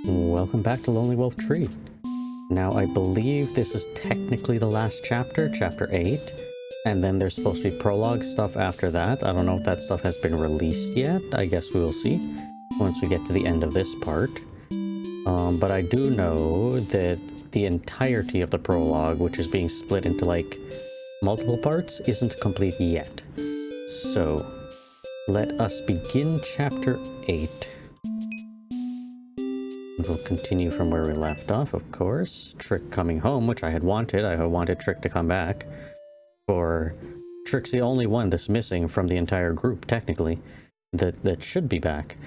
Welcome back to Lonely Wolf Tree. Now, I believe this is technically the last chapter, chapter 8, and then there's supposed to be prologue stuff after that. I don't know if that stuff has been released yet. I guess we will see once we get to the end of this part. But I do know that the entirety of the prologue, which is being split into like multiple parts, isn't complete yet. So, let us begin chapter 8. We'll continue from where we left off, of course. Trick coming home, which I had wanted. I had wanted Trick to come back. For Trick's the only one that's missing from the entire group, technically, that should be back.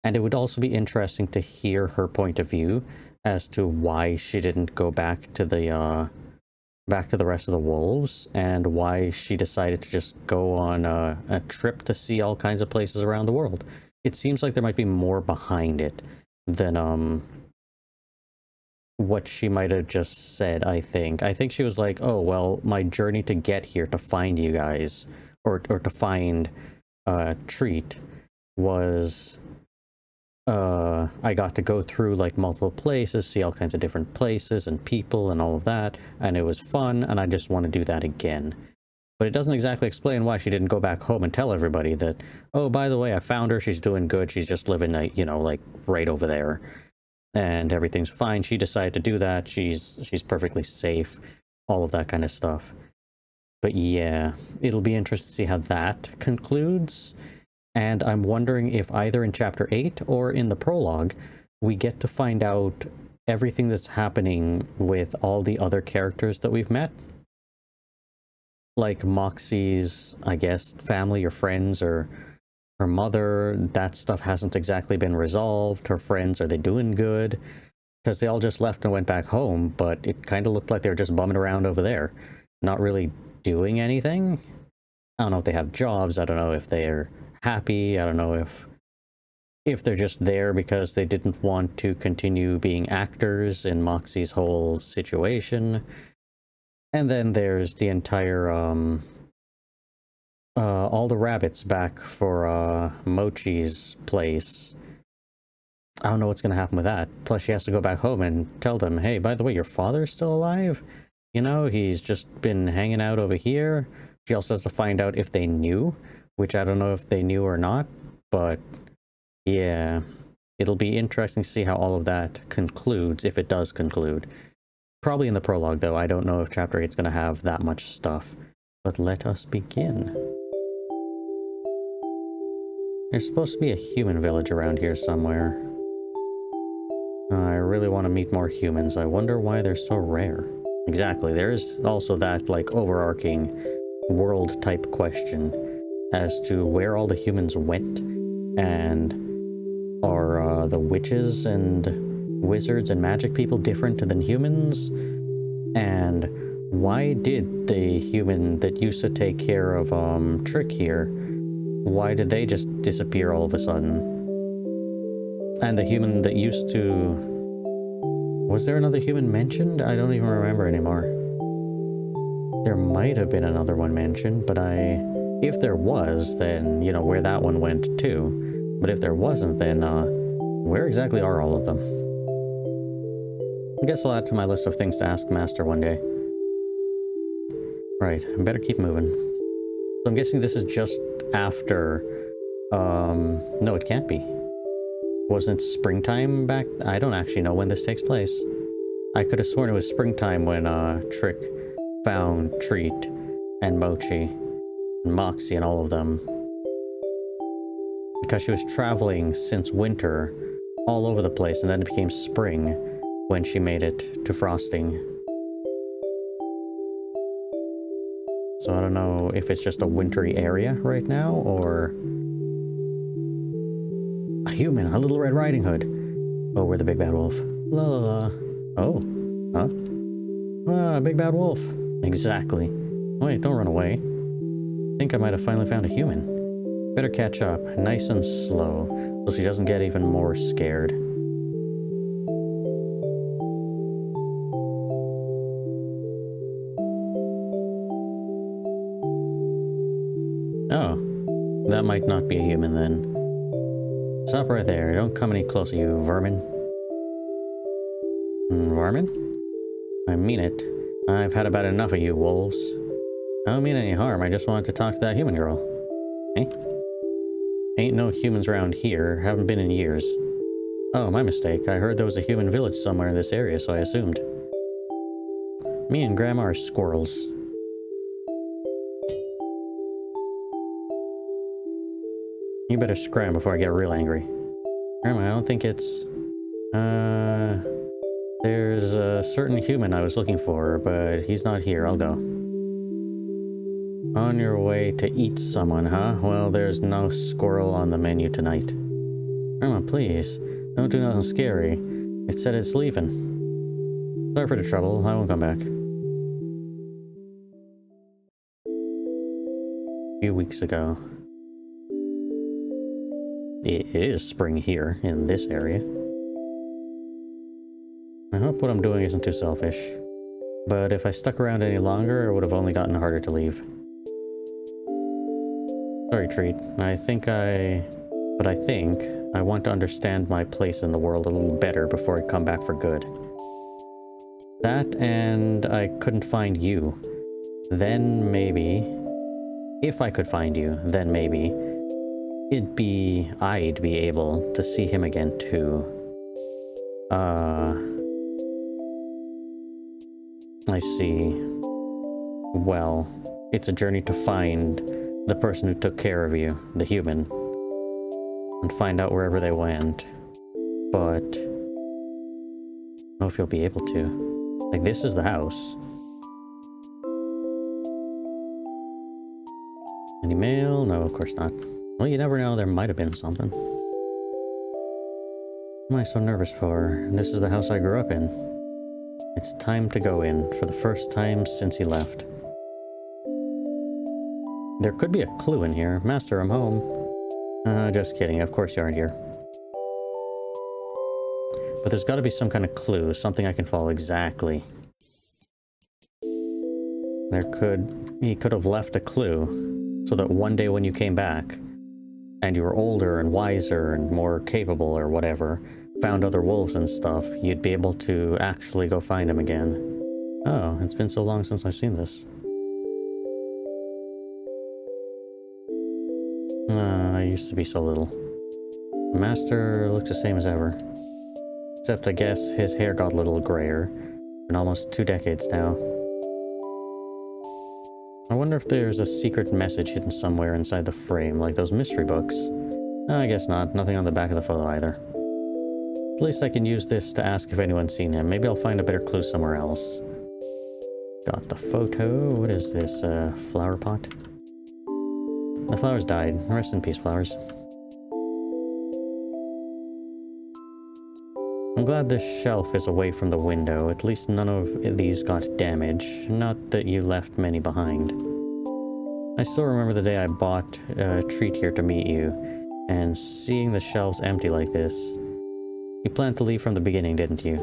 And it would also be interesting to hear her point of view as to why she didn't go back to the rest of the wolves, and why she decided to just go on a trip to see all kinds of places around the world. It seems like there might be more behind it than what she might have just said. I think she was like, oh well, my journey to get here to find you guys, or to find Treat, was I got to go through like multiple places, see all kinds of different places and people and all of that, and it was fun, and I just want to do that again. But it doesn't exactly explain why she didn't go back home and tell everybody that, oh, by the way, I found her, she's doing good, she's just living, you know, like right over there, and everything's fine. She decided to do that, she's perfectly safe, all of that kind of stuff. But yeah, it'll be interesting to see how that concludes. And I'm wondering if either in chapter 8 or in the prologue, we get to find out everything that's happening with all the other characters that we've met. Like Moxie's, I guess, family or friends, or her mother. That stuff hasn't exactly been resolved. Her friends, are they doing good? Because they all just left and went back home, but it kind of looked like they were just bumming around over there, not really doing anything. I don't know if they have jobs, I don't know if they're happy, I don't know if they're just there because they didn't want to continue being actors in Moxie's whole situation. And then there's the entire all the rabbits back for Mochi's place. I don't know what's gonna happen with that. Plus she has to go back home and tell them, hey, by the way, your father's still alive? You know, he's just been hanging out over here. She also has to find out if they knew, which I don't know if they knew or not, but yeah, it'll be interesting to see how all of that concludes, if it does conclude. Probably in the prologue, though. I don't know if chapter 8 is going to have that much stuff. But let us begin. There's supposed to be a human village around here somewhere. I really want to meet more humans. I wonder why they're so rare. Exactly, there's also that, like, overarching world-type question as to where all the humans went, and are the witches and wizards and magic people different than humans? And why did the human that used to take care of Trick here, why did they just disappear all of a sudden? And the human that used to... was there another human mentioned? I don't even remember anymore. There might have been another one mentioned, but if there was, then, you know, where that one went too. But if there wasn't, then where exactly are all of them? I guess I'll add to my list of things to ask Master one day. Right, I better keep moving. So I'm guessing this is just after... no, it can't be. Wasn't it springtime back? I don't actually know when this takes place. I could have sworn it was springtime when Trick found Treat and Mochi and Moxie and all of them. Because she was traveling since winter all over the place, and then it became spring when she made it to Frosting. So I don't know if it's just a wintry area right now, or... a human, a little Red Riding Hood. Oh, we're the Big Bad Wolf. La la la. Oh. Huh? Ah, Big Bad Wolf. Exactly. Wait, don't run away. I think I might have finally found a human. Better catch up, nice and slow, so she doesn't get even more scared. Oh, that might not be a human then. Stop right there, don't come any closer, you vermin. Varmin? I mean it. I've had about enough of you wolves. I don't mean any harm, I just wanted to talk to that human girl. Eh? Ain't no humans around here, haven't been in years. Oh, my mistake. I heard there was a human village somewhere in this area, so I assumed. Me and Grandma are squirrels. You better scram before I get real angry. Grandma, I don't think it's... There's a certain human I was looking for, but he's not here. I'll go. On your way to eat someone, huh? Well, there's no squirrel on the menu tonight. Grandma, please. Don't do nothing scary. It said it's leaving. Sorry for the trouble. I won't come back. A few weeks ago. It is spring here, in this area. I hope what I'm doing isn't too selfish. But if I stuck around any longer, it would have only gotten harder to leave. Sorry, Treat. I think I want to understand my place in the world a little better before I come back for good. That, and I couldn't find you. Then maybe... If I could find you, then maybe... I'd be able to see him again, too. I see. Well, it's a journey to find the person who took care of you, the human, and find out wherever they went. But I don't know if you'll be able to. Like, this is the house. Any mail? No, of course not. Well, you never know, there might have been something. What am I so nervous for? This is the house I grew up in. It's time to go in, for the first time since he left. There could be a clue in here. Master, I'm home. Just kidding, of course you aren't here. But there's got to be some kind of clue, something I can follow exactly. He could have left a clue, so that one day when you came back, and you were older and wiser and more capable or whatever, found other wolves and stuff, you'd be able to actually go find him again. Oh, it's been so long since I've seen this. I used to be so little. Master looks the same as ever. Except I guess his hair got a little grayer. Been almost 2 decades now. I wonder if there's a secret message hidden somewhere inside the frame, like those mystery books. No, I guess not. Nothing on the back of the photo either. At least I can use this to ask if anyone's seen him. Maybe I'll find a better clue somewhere else. Got the photo. What is this? Flower pot? The flowers died. Rest in peace, flowers. I'm glad this shelf is away from the window. At least none of these got damage. Not that you left many behind. I still remember the day I bought a treat here to meet you, and seeing the shelves empty like this. You planned to leave from the beginning, didn't you?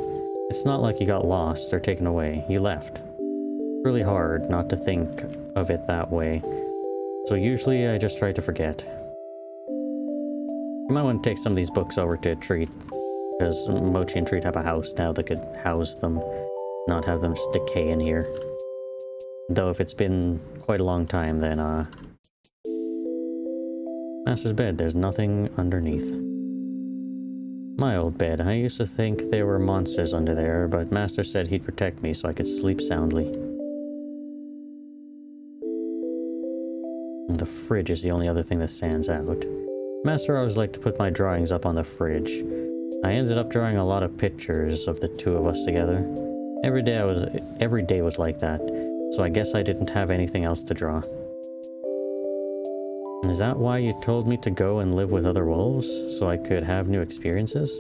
It's not like you got lost or taken away. You left. It's really hard not to think of it that way. So usually I just try to forget. You might want to take some of these books over to Treat, because Mochi and Treat have a house now that could house them, not have them just decay in here. Though if it's been quite a long time, then Master's bed, there's nothing underneath. My old bed. I used to think there were monsters under there, but Master said he'd protect me so I could sleep soundly. And the fridge is the only other thing that stands out. Master always liked to put my drawings up on the fridge. I ended up drawing a lot of pictures of the two of us together. Every day was like that, so I guess I didn't have anything else to draw. Is that why you told me to go and live with other wolves, so I could have new experiences?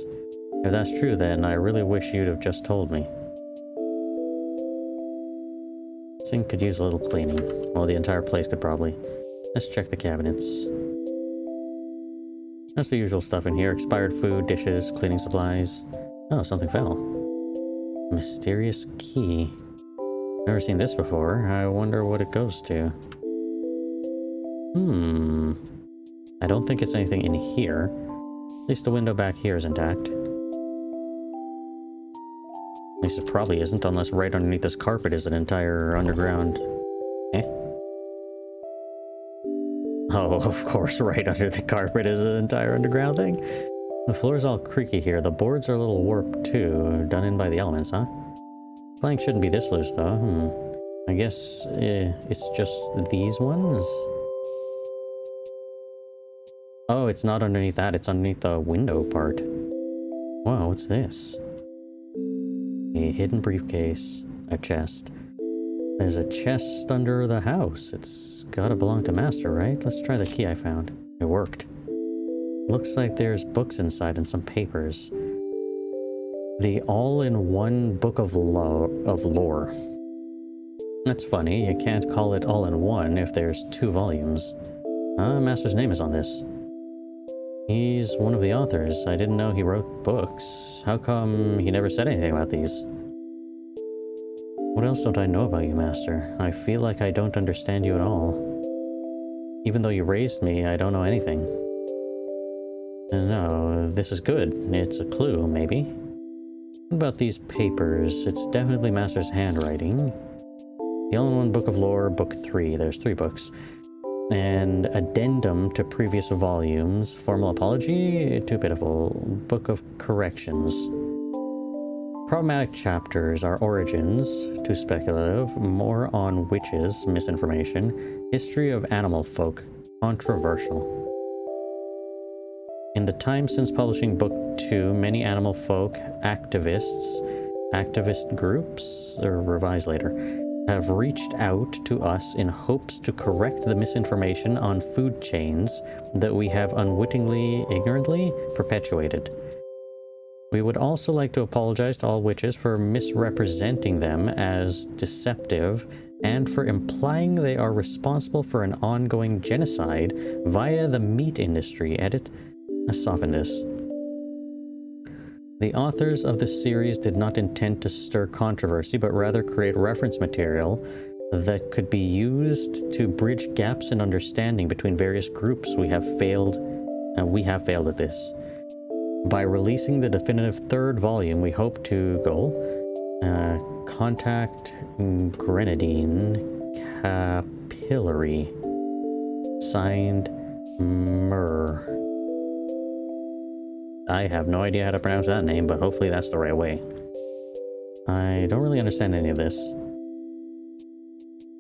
If that's true, then I really wish you'd have just told me. Sink could use a little cleaning. Well, the entire place could probably. Let's check the cabinets. That's the usual stuff in here. Expired food, dishes, cleaning supplies. Oh, something fell. Mysterious key. Never seen this before. I wonder what it goes to. I don't think it's anything in here. At least the window back here is intact. At least it probably isn't, unless right underneath this carpet is an entire underground... Eh? Oh, of course, right under the carpet is an entire underground thing. The floor is all creaky here. The boards are a little warped too, done in by the elements, huh? Plank shouldn't be this loose though. I guess it's just these ones? Oh, it's not underneath that, it's underneath the window part. Wow, what's this? A hidden briefcase. A chest. There's a chest under the house. It's gotta belong to Master, right? Let's try the key I found. It worked. Looks like there's books inside and some papers. The all-in-one book of lore. That's funny, you can't call it all-in-one if there's 2 volumes. Master's name is on this. He's one of the authors. I didn't know he wrote books. How come he never said anything about these? What else don't I know about you, Master? I feel like I don't understand you at all. Even though you raised me, I don't know anything. No, this is good. It's a clue, maybe. What about these papers? It's definitely Master's handwriting. The All-in-One Book of Lore, Book 3. There's 3 books. And addendum to previous volumes. Formal apology? Too pitiful. Book of Corrections. Problematic chapters are origins, too speculative, more on witches, misinformation, history of animal folk, controversial. In the time since publishing Book 2, many animal folk activist groups, or revised later, have reached out to us in hopes to correct the misinformation on food chains that we have unwittingly, ignorantly perpetuated. We would also like to apologize to all witches for misrepresenting them as deceptive and for implying they are responsible for an ongoing genocide via the meat industry. Edit. Let's soften this. The authors of this series did not intend to stir controversy, but rather create reference material that could be used to bridge gaps in understanding between various groups. We have failed at this. By releasing the definitive 3rd volume, we hope to contact Grenadine Capillary. Signed, Myrrh. I have no idea how to pronounce that name, but hopefully that's the right way. I don't really understand any of this.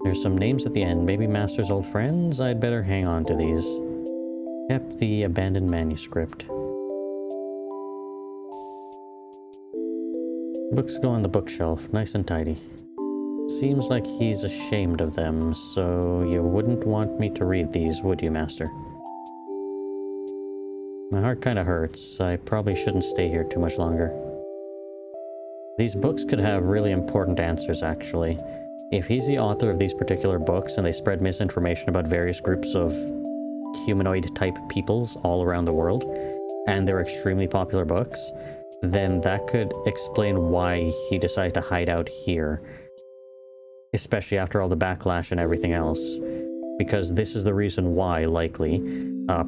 There's some names at the end. Maybe Master's old friends? I'd better hang on to these. Kept the abandoned manuscript. Books go on the bookshelf, nice and tidy. Seems like he's ashamed of them, so you wouldn't want me to read these, would you, Master? My heart kinda hurts. I probably shouldn't stay here too much longer. These books could have really important answers, actually. If he's the author of these particular books and they spread misinformation about various groups of humanoid-type peoples all around the world, and they're extremely popular books, then that could explain why he decided to hide out here. Especially after all the backlash and everything else. Because this is the reason why, likely,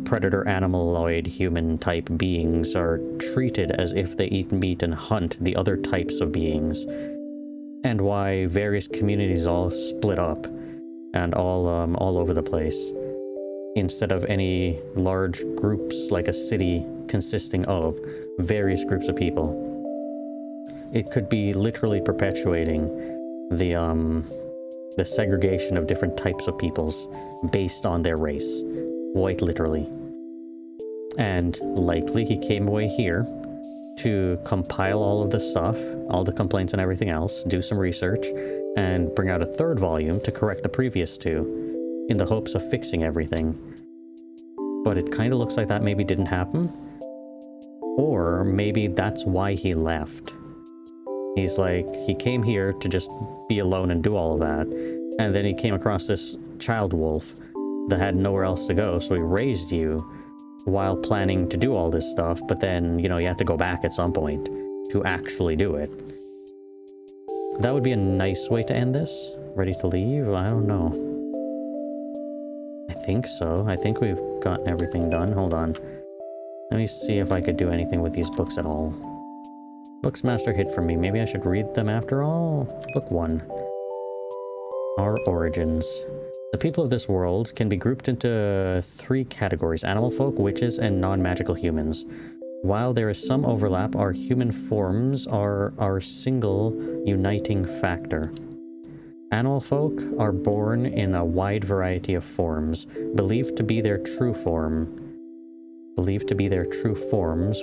predator animaloid human type beings are treated as if they eat meat and hunt the other types of beings. And why various communities all split up and all over the place. Instead of any large groups like a city consisting of various groups of people. It could be literally perpetuating the segregation of different types of peoples based on their race. Quite literally. And likely he came away here to compile all of the stuff, all the complaints and everything else, do some research, and bring out a 3rd volume to correct the previous 2, in the hopes of fixing everything. But it kind of looks like that maybe didn't happen. Or maybe that's why he left. He's like, he came here to just be alone and do all of that, and then he came across this child wolf that had nowhere else to go, so he raised you while planning to do all this stuff, but then, you know, you have to go back at some point to actually do it. That would be a nice way to end this. Ready to leave? I don't know. I think so. I think we've gotten everything done. Hold on. Let me see if I could do anything with these books at all. Books master hid from me. Maybe I should read them after all? Book 1. Our origins. The people of this world can be grouped into 3 categories: animal folk, witches, and non-magical humans. While there is some overlap, our human forms are our single uniting factor. Animal folk are born in a wide variety of forms, believed to be their true forms,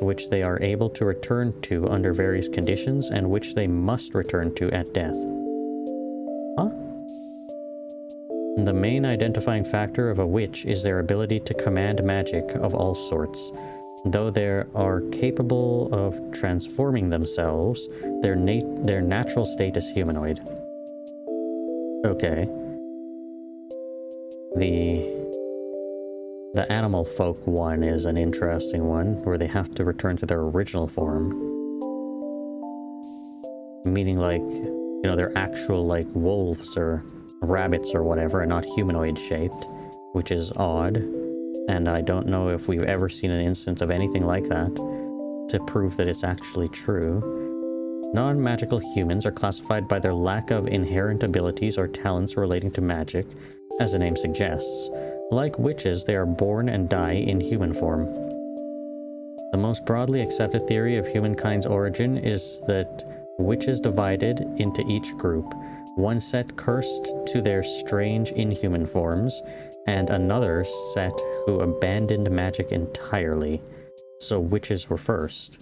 which they are able to return to under various conditions and which they must return to at death. Huh? The main identifying factor of a witch is their ability to command magic of all sorts. Though they are capable of transforming themselves, their natural state is humanoid. Okay. The animal folk one is an interesting one, where they have to return to their original form. Meaning like, you know, they're actual like wolves or rabbits or whatever, and not humanoid shaped, which is odd. And I don't know if we've ever seen an instance of anything like that to prove that it's actually true. Non-magical humans are classified by their lack of inherent abilities or talents relating to magic, as the name suggests. Like witches, they are born and die in human form. The most broadly accepted theory of humankind's origin is that witches divided into each group, one set cursed to their strange inhuman forms, and another set who abandoned magic entirely. So witches were first.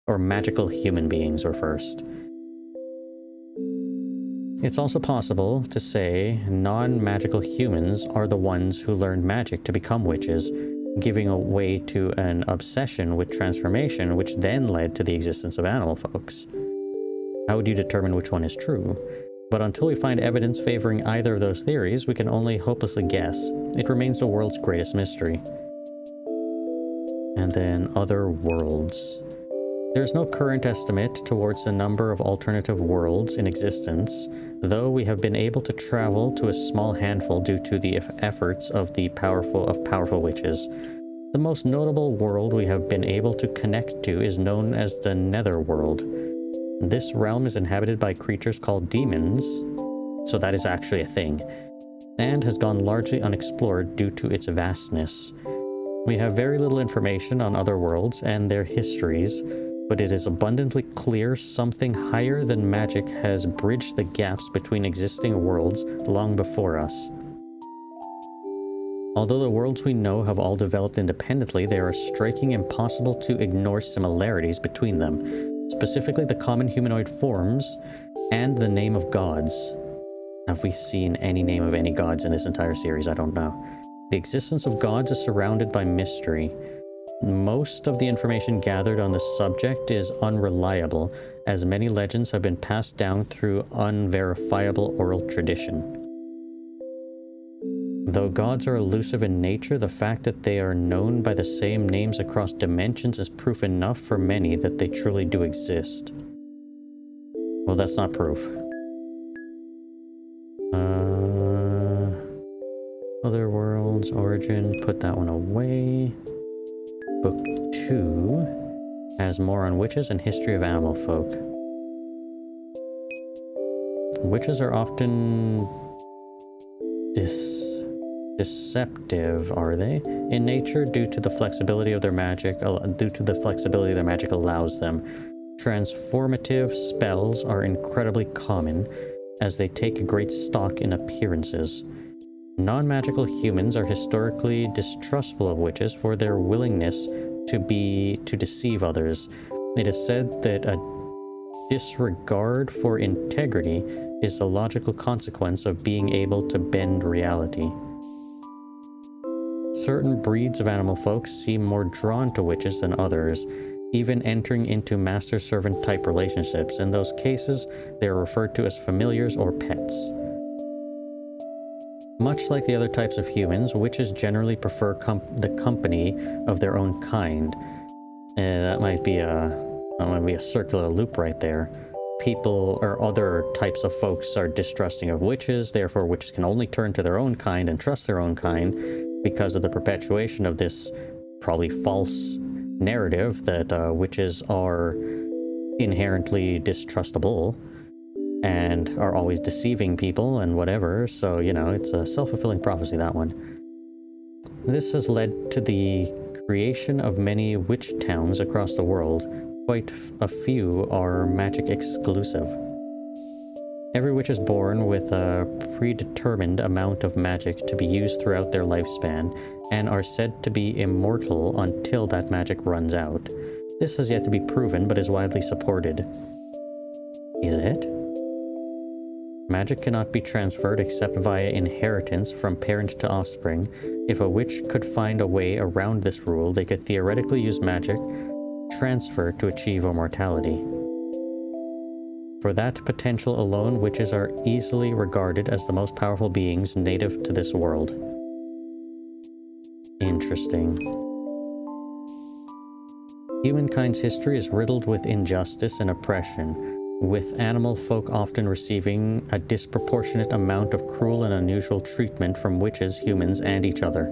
Or magical human beings were first. It's also possible to say non-magical humans are the ones who learned magic to become witches, giving way to an obsession with transformation, which then led to the existence of animal folks. How would you determine which one is true? But until we find evidence favoring either of those theories, we can only hopelessly guess. It remains the world's greatest mystery. And then other worlds. There's no current estimate towards the number of alternative worlds in existence, though we have been able to travel to a small handful due to the efforts of powerful witches. The most notable world we have been able to connect to is known as the Netherworld. This realm is inhabited by creatures called demons, so that is actually a thing, and has gone largely unexplored due to its vastness. We have very little information on other worlds and their histories, but it is abundantly clear something higher than magic has bridged the gaps between existing worlds long before us. Although the worlds we know have all developed independently, they are striking impossible to ignore similarities between them, specifically the common humanoid forms and the name of gods. Have we seen any name of any gods in this entire series? I don't know. The existence of gods is surrounded by mystery. Most of the information gathered on the subject is unreliable, as many legends have been passed down through unverifiable oral tradition. Though gods are elusive in nature, the fact that they are known by the same names across dimensions is proof enough for many that they truly do exist. Well, that's not proof. Other worlds, origin, put that one away. Book 2 has more on witches and history of animal folk. Witches are often deceptive, are they? In nature, due to the flexibility of their magic, allows them. Transformative spells are incredibly common, as they take great stock in appearances. Non-magical humans are historically distrustful of witches for their willingness to deceive others. It is said that a disregard for integrity is the logical consequence of being able to bend reality. Certain breeds of animal folk seem more drawn to witches than others, even entering into master-servant type relationships. In those cases, they are referred to as familiars or pets. Much like the other types of humans, witches generally prefer the company of their own kind. That might be a circular loop right there. People or other types of folks are distrusting of witches, therefore witches can only turn to their own kind and trust their own kind because of the perpetuation of this probably false narrative that witches are inherently distrustable and are always deceiving people and whatever. So, you know, it's a self-fulfilling prophecy, that one. This has led to the creation of many witch towns across the world. Quite a few are magic exclusive. Every witch is born with a predetermined amount of magic to be used throughout their lifespan, and are said to be immortal until that magic runs out. This has yet to be proven, but is widely supported. Is it? Magic cannot be transferred except via inheritance from parent to offspring. If a witch could find a way around this rule, they could theoretically use magic transfer to achieve immortality. For that potential alone, witches are easily regarded as the most powerful beings native to this world. Interesting. Humankind's history is riddled with injustice and oppression, with animal folk often receiving a disproportionate amount of cruel and unusual treatment from witches, humans, and each other.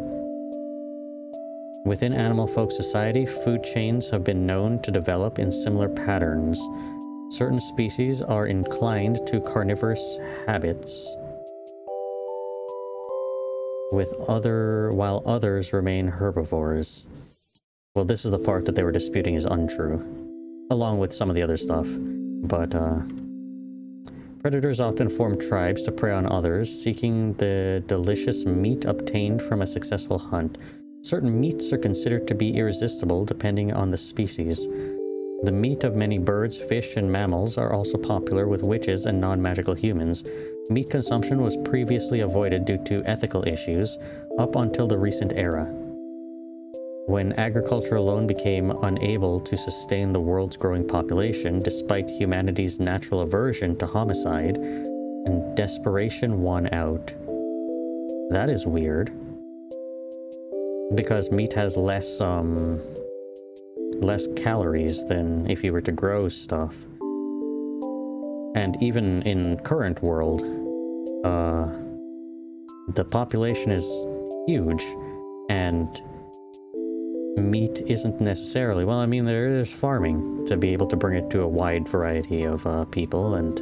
Within animal folk society, food chains have been known to develop in similar patterns. Certain species are inclined to carnivorous habits, while others remain herbivores. Well, this is the part that they were disputing is untrue, along with some of the other stuff. But, predators often form tribes to prey on others, seeking the delicious meat obtained from a successful hunt. Certain meats are considered to be irresistible depending on the species. The meat of many birds, fish, and mammals are also popular with witches and non-magical humans. Meat consumption was previously avoided due to ethical issues up until the recent era, when agriculture alone became unable to sustain the world's growing population despite humanity's natural aversion to homicide, and desperation won out. That is weird. Because meat has less calories than if you were to grow stuff. And even in current world, the population is huge, and meat isn't necessarily, well, I mean, there's farming to be able to bring it to a wide variety of people and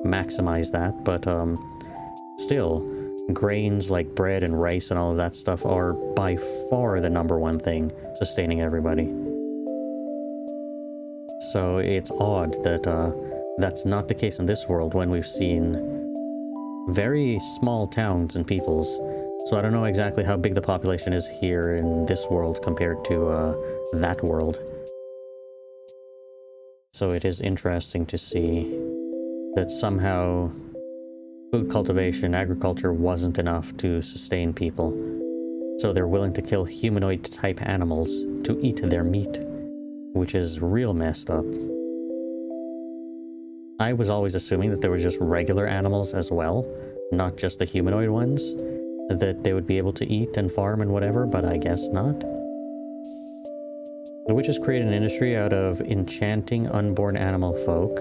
maximize that, but still, grains like bread and rice and all of that stuff are by far the #1 thing sustaining everybody. So it's odd that that's not the case in this world when we've seen very small towns and peoples. So I don't know exactly how big the population is here in this world compared to that world. So it is interesting to see that somehow food cultivation, agriculture wasn't enough to sustain people. So they're willing to kill humanoid-type animals to eat their meat, which is real messed up. I was always assuming that there were just regular animals as well, not just the humanoid ones, that they would be able to eat and farm and whatever, but I guess not. The witches create an industry out of enchanting unborn animal folk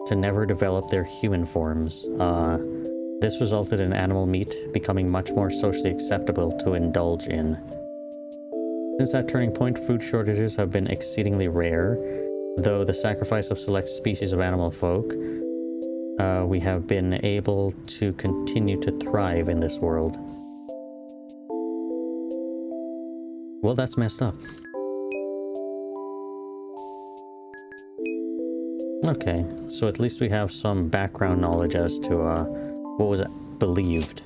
to never develop their human forms. This resulted in animal meat becoming much more socially acceptable to indulge in. Since that turning point, food shortages have been exceedingly rare, though the sacrifice of select species of animal folk, we have been able to continue to thrive in this world. Well, that's messed up. Okay, so at least we have some background knowledge as to what was believed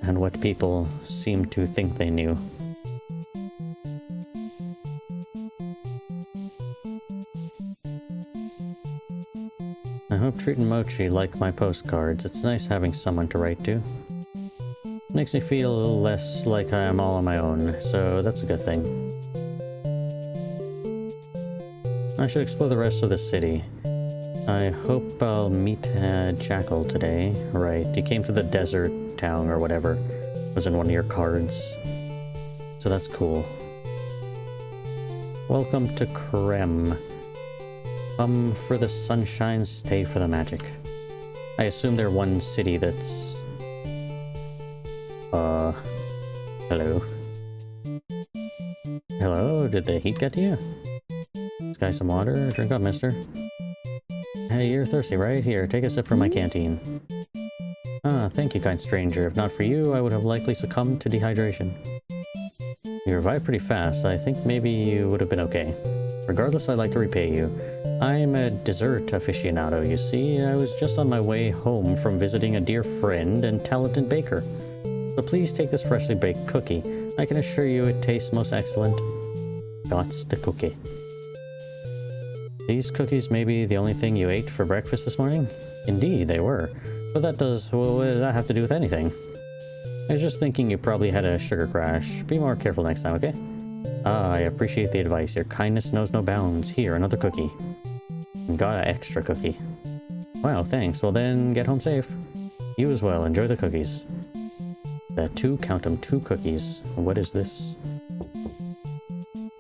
and what people seem to think they knew. I hope Treat and Mochi like my postcards. It's nice having someone to write to. Makes me feel a little less like I am all on my own, so that's a good thing. I should explore the rest of the city. I hope I'll meet Jackal today. Right, you came to the desert town or whatever. It was in one of your cards. So that's cool. Welcome to Krem. Come for the sunshine, stay for the magic. I assume they're one city that's... Hello? Hello? Did the heat get to you? this guy some water. Drink up, mister. Hey, you're thirsty, right? Here, take a sip from my canteen. Ah, thank you, kind stranger. If not for you, I would have likely succumbed to dehydration. You revived pretty fast. I think maybe you would have been okay. Regardless, I'd like to repay you. I'm a dessert aficionado, you see. I was just on my way home from visiting a dear friend and talented baker. So please take this freshly baked cookie. I can assure you it tastes most excellent. That's the cookie. These cookies may be the only thing you ate for breakfast this morning? Indeed, they were. But what does that have to do with anything? I was just thinking you probably had a sugar crash. Be more careful next time, okay? Ah, I appreciate the advice. Your kindness knows no bounds. Here, another cookie. Got an extra cookie. Wow, thanks. Well then, get home safe. You as well. Enjoy the cookies. Count them, 2 cookies. What is this?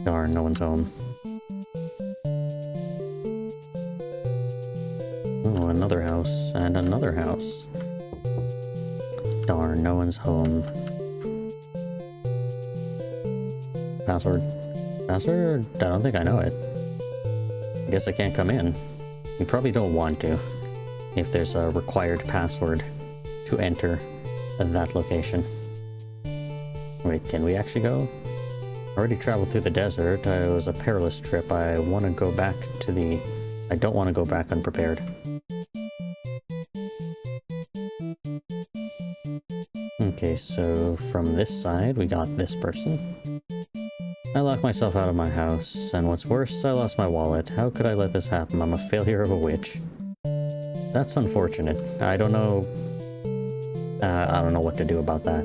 Darn, no one's home. Oh, another house, and another house. Darn, no one's home. Password. Password? I don't think I know it. I guess I can't come in. You probably don't want to, if there's a required password to enter that location. Wait, can we actually go? I already traveled through the desert. It was a perilous trip. I want to go back to the... I don't want to go back unprepared. Okay, so from this side, we got this person. I locked myself out of my house, and what's worse, I lost my wallet. How could I let this happen? I'm a failure of a witch. That's unfortunate. I don't know what to do about that.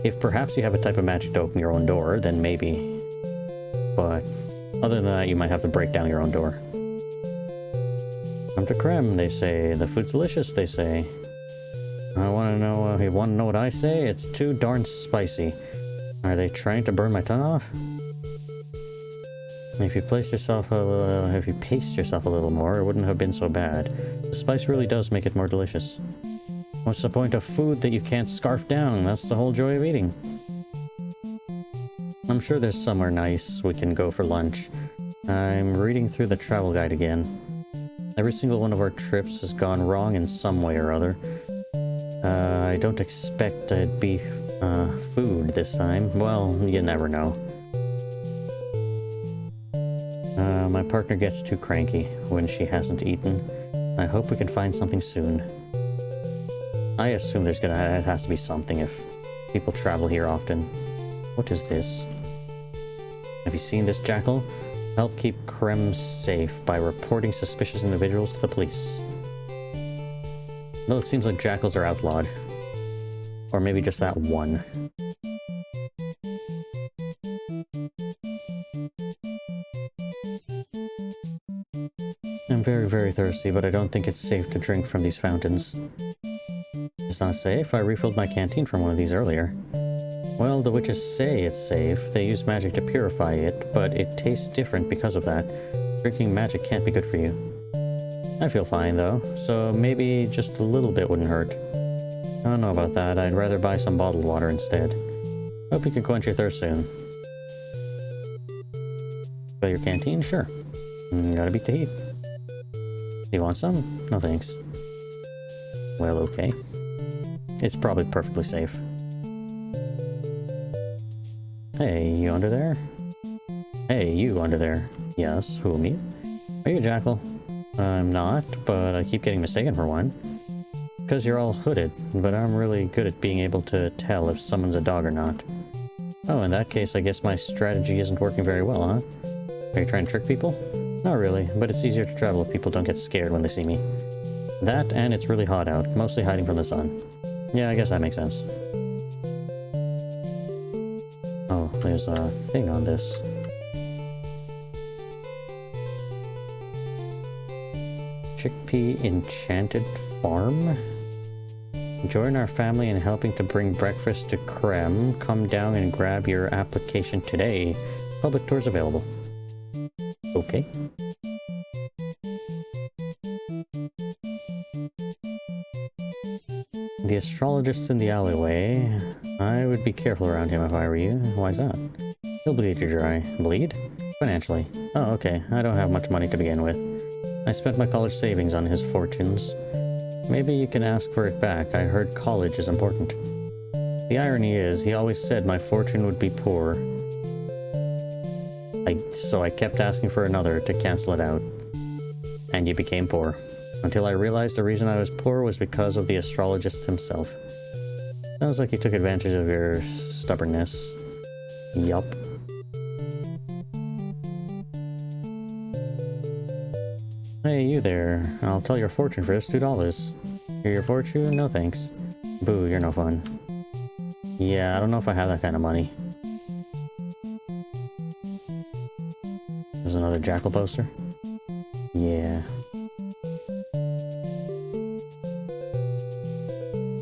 If perhaps you have a type of magic to open your own door, then maybe. But other than that, you might have to break down your own door. Come to Krem, they say. The food's delicious, they say. I want to know, you want to know what I say? It's too darn spicy. Are they trying to burn my tongue off? If you paced yourself a little more, it wouldn't have been so bad. The spice really does make it more delicious. What's the point of food that you can't scarf down? That's the whole joy of eating. I'm sure there's somewhere nice we can go for lunch. I'm reading through the travel guide again. Every single one of our trips has gone wrong in some way or other. I don't expect it'd be food this time. Well, you never know. My partner gets too cranky when she hasn't eaten. I hope we can find something soon. I assume it has to be something if people travel here often. What is this? Have you seen this jackal? Help keep Krem safe by reporting suspicious individuals to the police. No, it seems like jackals are outlawed. Or maybe just that one. I'm very, very thirsty, but I don't think it's safe to drink from these fountains. It's not safe? I refilled my canteen from one of these earlier. Well, the witches say it's safe. They use magic to purify it, but it tastes different because of that. Drinking magic can't be good for you. I feel fine, though, so maybe just a little bit wouldn't hurt. I don't know about that. I'd rather buy some bottled water instead. Hope you can quench your thirst soon. Fill your canteen? Sure. Gotta beat the heat. You want some? No thanks. Well, okay. It's probably perfectly safe. Hey, you under there? Hey, you under there. Yes, who, me? Are you a jackal? I'm not, but I keep getting mistaken for one. Because you're all hooded, but I'm really good at being able to tell if someone's a dog or not. Oh, in that case, I guess my strategy isn't working very well, huh? Are you trying to trick people? Not really, but it's easier to travel if people don't get scared when they see me. That, and it's really hot out, mostly hiding from the sun. Yeah, I guess that makes sense. Oh, there's a thing on this. Chickpea Enchanted Farm? Join our family in helping to bring breakfast to Krem. Come down and grab your application today. Public tours available. Okay. The astrologist in the alleyway. I would be careful around him if I were you. Why's that? He'll bleed you dry. Bleed? If financially. Oh, okay. I don't have much money to begin with. I spent my college savings on his fortunes. Maybe you can ask for it back. I heard college is important. The irony is, he always said my fortune would be poor. So I kept asking for another to cancel it out. And you became poor. Until I realized the reason I was poor was because of the astrologist himself. Sounds like he took advantage of your stubbornness. Yup. Hey, you there. I'll tell your fortune for this $2. Hear your fortune? No thanks. Boo, you're no fun. Yeah, I don't know if I have that kind of money. There's another jackal poster. Yeah.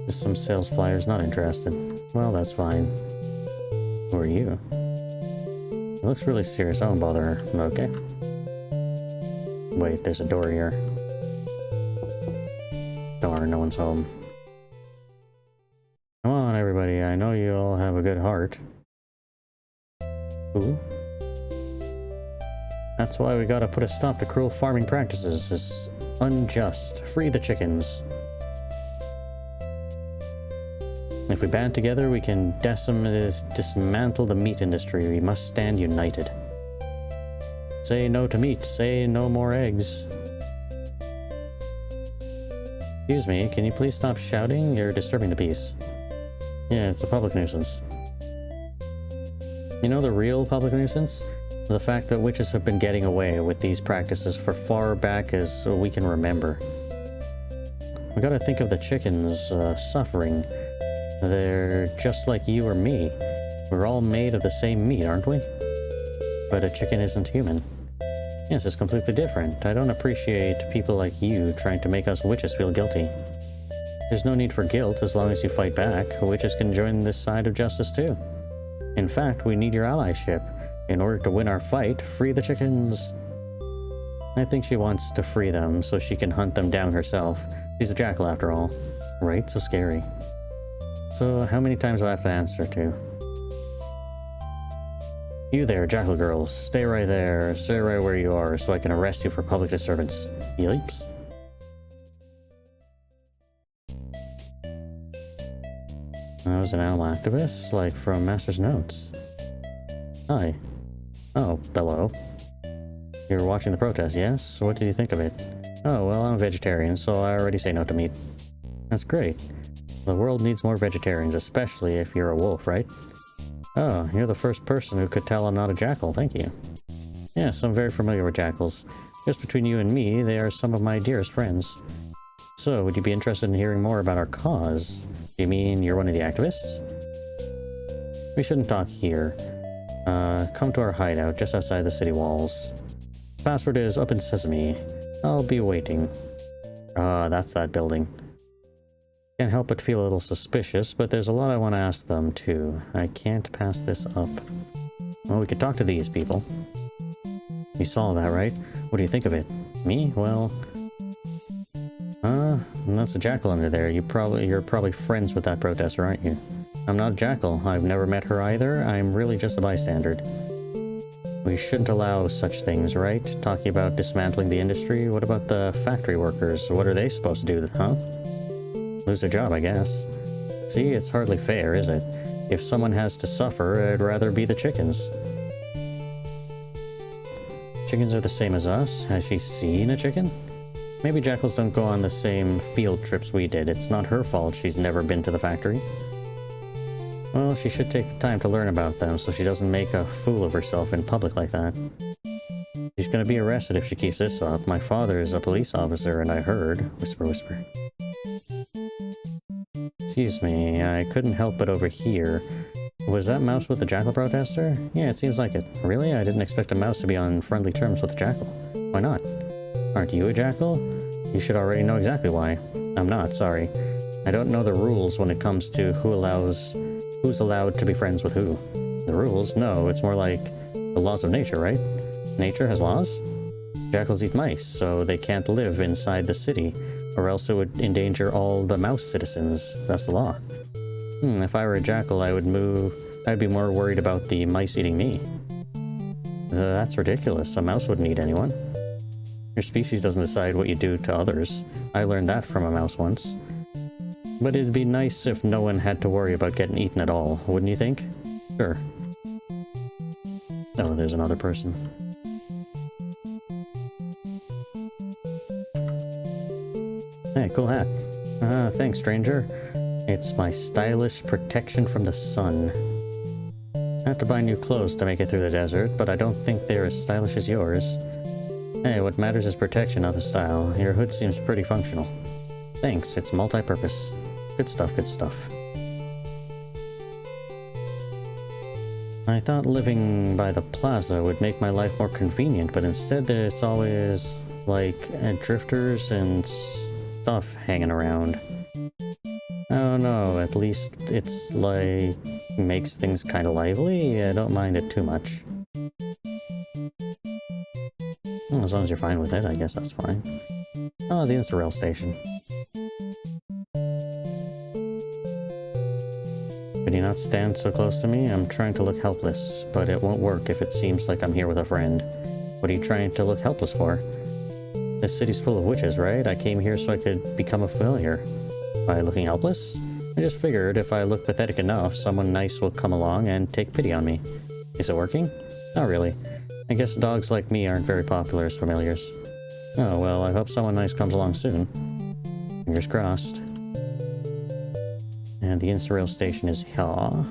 Just some sales flyers, not interested. Well, that's fine. Who are you? It looks really serious. I won't bother her. Okay. Wait, there's a door here. Darn, no one's home. Come on, everybody. I know you all have a good heart. Ooh. That's why we gotta put a stop to cruel farming practices. It's unjust. Free the chickens. If we band together, we can dismantle the meat industry. We must stand united. Say no to meat. Say no more eggs. Excuse me, can you please stop shouting? You're disturbing the peace. Yeah, it's a public nuisance. You know the real public nuisance? The fact that witches have been getting away with these practices for far back as we can remember. We gotta think of the chickens suffering. They're just like you or me. We're all made of the same meat, aren't we? But a chicken isn't human. Yes, it's completely different. I don't appreciate people like you trying to make us witches feel guilty. There's no need for guilt as long as you fight back. Witches can join this side of justice too. In fact, we need your allyship. In order to win our fight, free the chickens. I think she wants to free them so she can hunt them down herself. She's a jackal after all. Right? So scary. So how many times do I have to answer to? You there, jackal girls. Stay right there. Stay right where you are so I can arrest you for public disturbance. Yipes. I was an animal activist, like from Master's Notes. Hi. Oh, hello. You're watching the protest, yes? What did you think of it? Oh, well, I'm a vegetarian, so I already say no to meat. That's great. The world needs more vegetarians, especially if you're a wolf, right? Oh, you're the first person who could tell I'm not a jackal, thank you. Yes, I'm very familiar with jackals. Just between you and me, they are some of my dearest friends. So, would you be interested in hearing more about our cause? Do you mean you're one of the activists? We shouldn't talk here. Come to our hideout just outside the city walls. Password is Open Sesame. I'll be waiting. That's that building. Can't help but feel a little suspicious, but there's a lot I want to ask them, too. I can't pass this up. Well, we could talk to these people. You saw that, right? What do you think of it? Me? Well... that's a jackal under there. You're probably friends with that protester, aren't you? I'm not a jackal. I've never met her either. I'm really just a bystander. We shouldn't allow such things, right? Talking about dismantling the industry. What about the factory workers? What are they supposed to do, huh? Lose their job, I guess. See, it's hardly fair, is it? If someone has to suffer, I'd rather be the chickens. Chickens are the same as us? Has she seen a chicken? Maybe jackals don't go on the same field trips we did. It's not her fault she's never been to the factory. Well, she should take the time to learn about them so she doesn't make a fool of herself in public like that. She's gonna be arrested if she keeps this up. My father is a police officer and I heard... Whisper, whisper. Excuse me, I couldn't help but overhear. Was that mouse with the jackal protester? Yeah, it seems like it. Really? I didn't expect a mouse to be on friendly terms with a jackal. Why not? Aren't you a jackal? You should already know exactly why. I'm not, sorry. I don't know the rules when it comes to who's allowed to be friends with who. The rules? No, it's more like the laws of nature, right? Nature has laws? Jackals eat mice, so they can't live inside the city, or else it would endanger all the mouse citizens. That's the law. If I were a jackal, I'd be more worried about the mice eating me. That's ridiculous. A mouse wouldn't eat anyone. Your species doesn't decide what you do to others. I learned that from a mouse once. But it'd be nice if no one had to worry about getting eaten at all, wouldn't you think? Sure. Oh, there's another person. Hey, cool hat. Thanks, stranger. It's my stylish protection from the sun. I have to buy new clothes to make it through the desert, but I don't think they're as stylish as yours. Hey, what matters is protection, not the style. Your hood seems pretty functional. Thanks, it's multi-purpose. Good stuff, good stuff. I thought living by the plaza would make my life more convenient, but instead it's always, like, drifters and stuff hanging around. Oh no, at least it's, like, makes things kind of lively. I don't mind it too much. Well, as long as you're fine with it, I guess that's fine. Oh, the Insta-Rail station. Could you not stand so close to me? I'm trying to look helpless, but it won't work if it seems like I'm here with a friend. What are you trying to look helpless for? This city's full of witches, right? I came here so I could become a familiar. By looking helpless? I just figured if I look pathetic enough, someone nice will come along and take pity on me. Is it working? Not really. I guess dogs like me aren't very popular as familiars. Oh, well, I hope someone nice comes along soon. Fingers crossed. And the Insta-Rail station is here.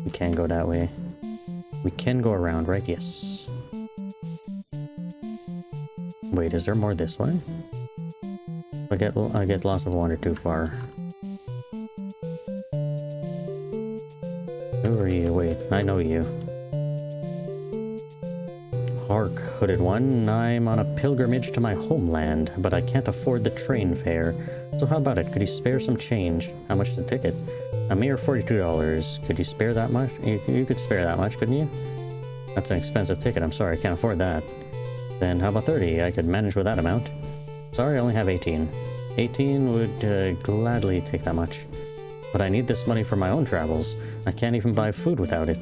We can go that way. We can go around, right? Yes. Wait, is there more this way? I get lost if I wander too far. Who are you? Wait, I know you. Hark, Hooded One. I'm on a pilgrimage to my homeland, but I can't afford the train fare. So how about it? Could you spare some change? How much is the ticket? A mere $42. Could you spare that much? You could spare that much, couldn't you? That's an expensive ticket. I'm sorry, I can't afford that. Then how about 30? I could manage with that amount. Sorry, I only have 18. 18 would gladly take that much. But I need this money for my own travels. I can't even buy food without it.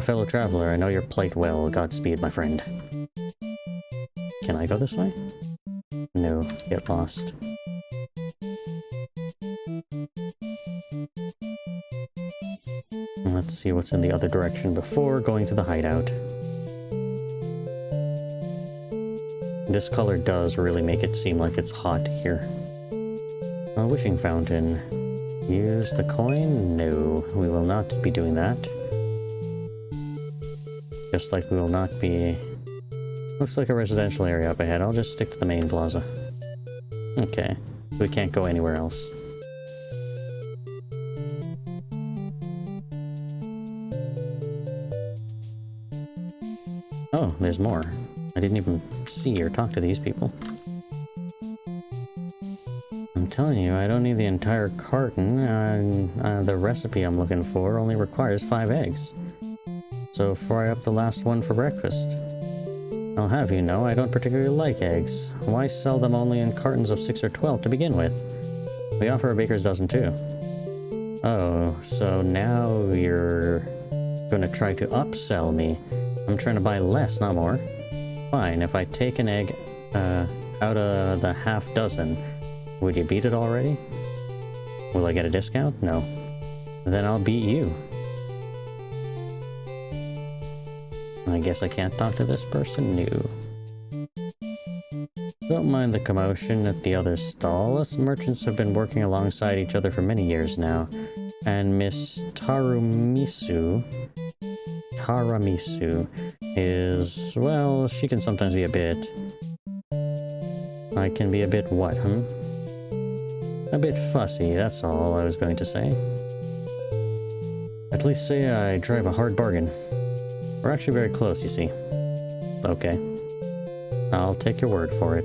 Fellow traveler, I know your plight well. Godspeed, my friend. Can I go this way? No, get lost. Let's see what's in the other direction before going to the hideout. This color does really make it seem like it's hot here. A wishing fountain. Use the coin? No, we will not be doing that. Just like we will not be... Looks like a residential area up ahead. I'll just stick to the main plaza. Okay, we can't go anywhere else. Oh, there's more. I didn't even see or talk to these people. I'm telling you, I don't need the entire carton. The recipe I'm looking for only requires 5 eggs. So fry up the last one for breakfast. I'll have you know, I don't particularly like eggs. Why sell them only in cartons of 6 or 12 to begin with? We offer a baker's dozen too. Oh, so now you're gonna try to upsell me. I'm trying to buy less, not more. Fine, if I take an egg out of the half dozen, would you beat it already? Will I get a discount? No. Then I'll beat you. I guess I can't talk to this person? No. Don't mind the commotion at the other stall. Us merchants have been working alongside each other for many years now. And Miss Taramisu is, well, she can sometimes be a bit... I can be a bit what, A bit fussy, that's all I was going to say. At least say I drive a hard bargain. We're actually very close, you see. Okay. I'll take your word for it.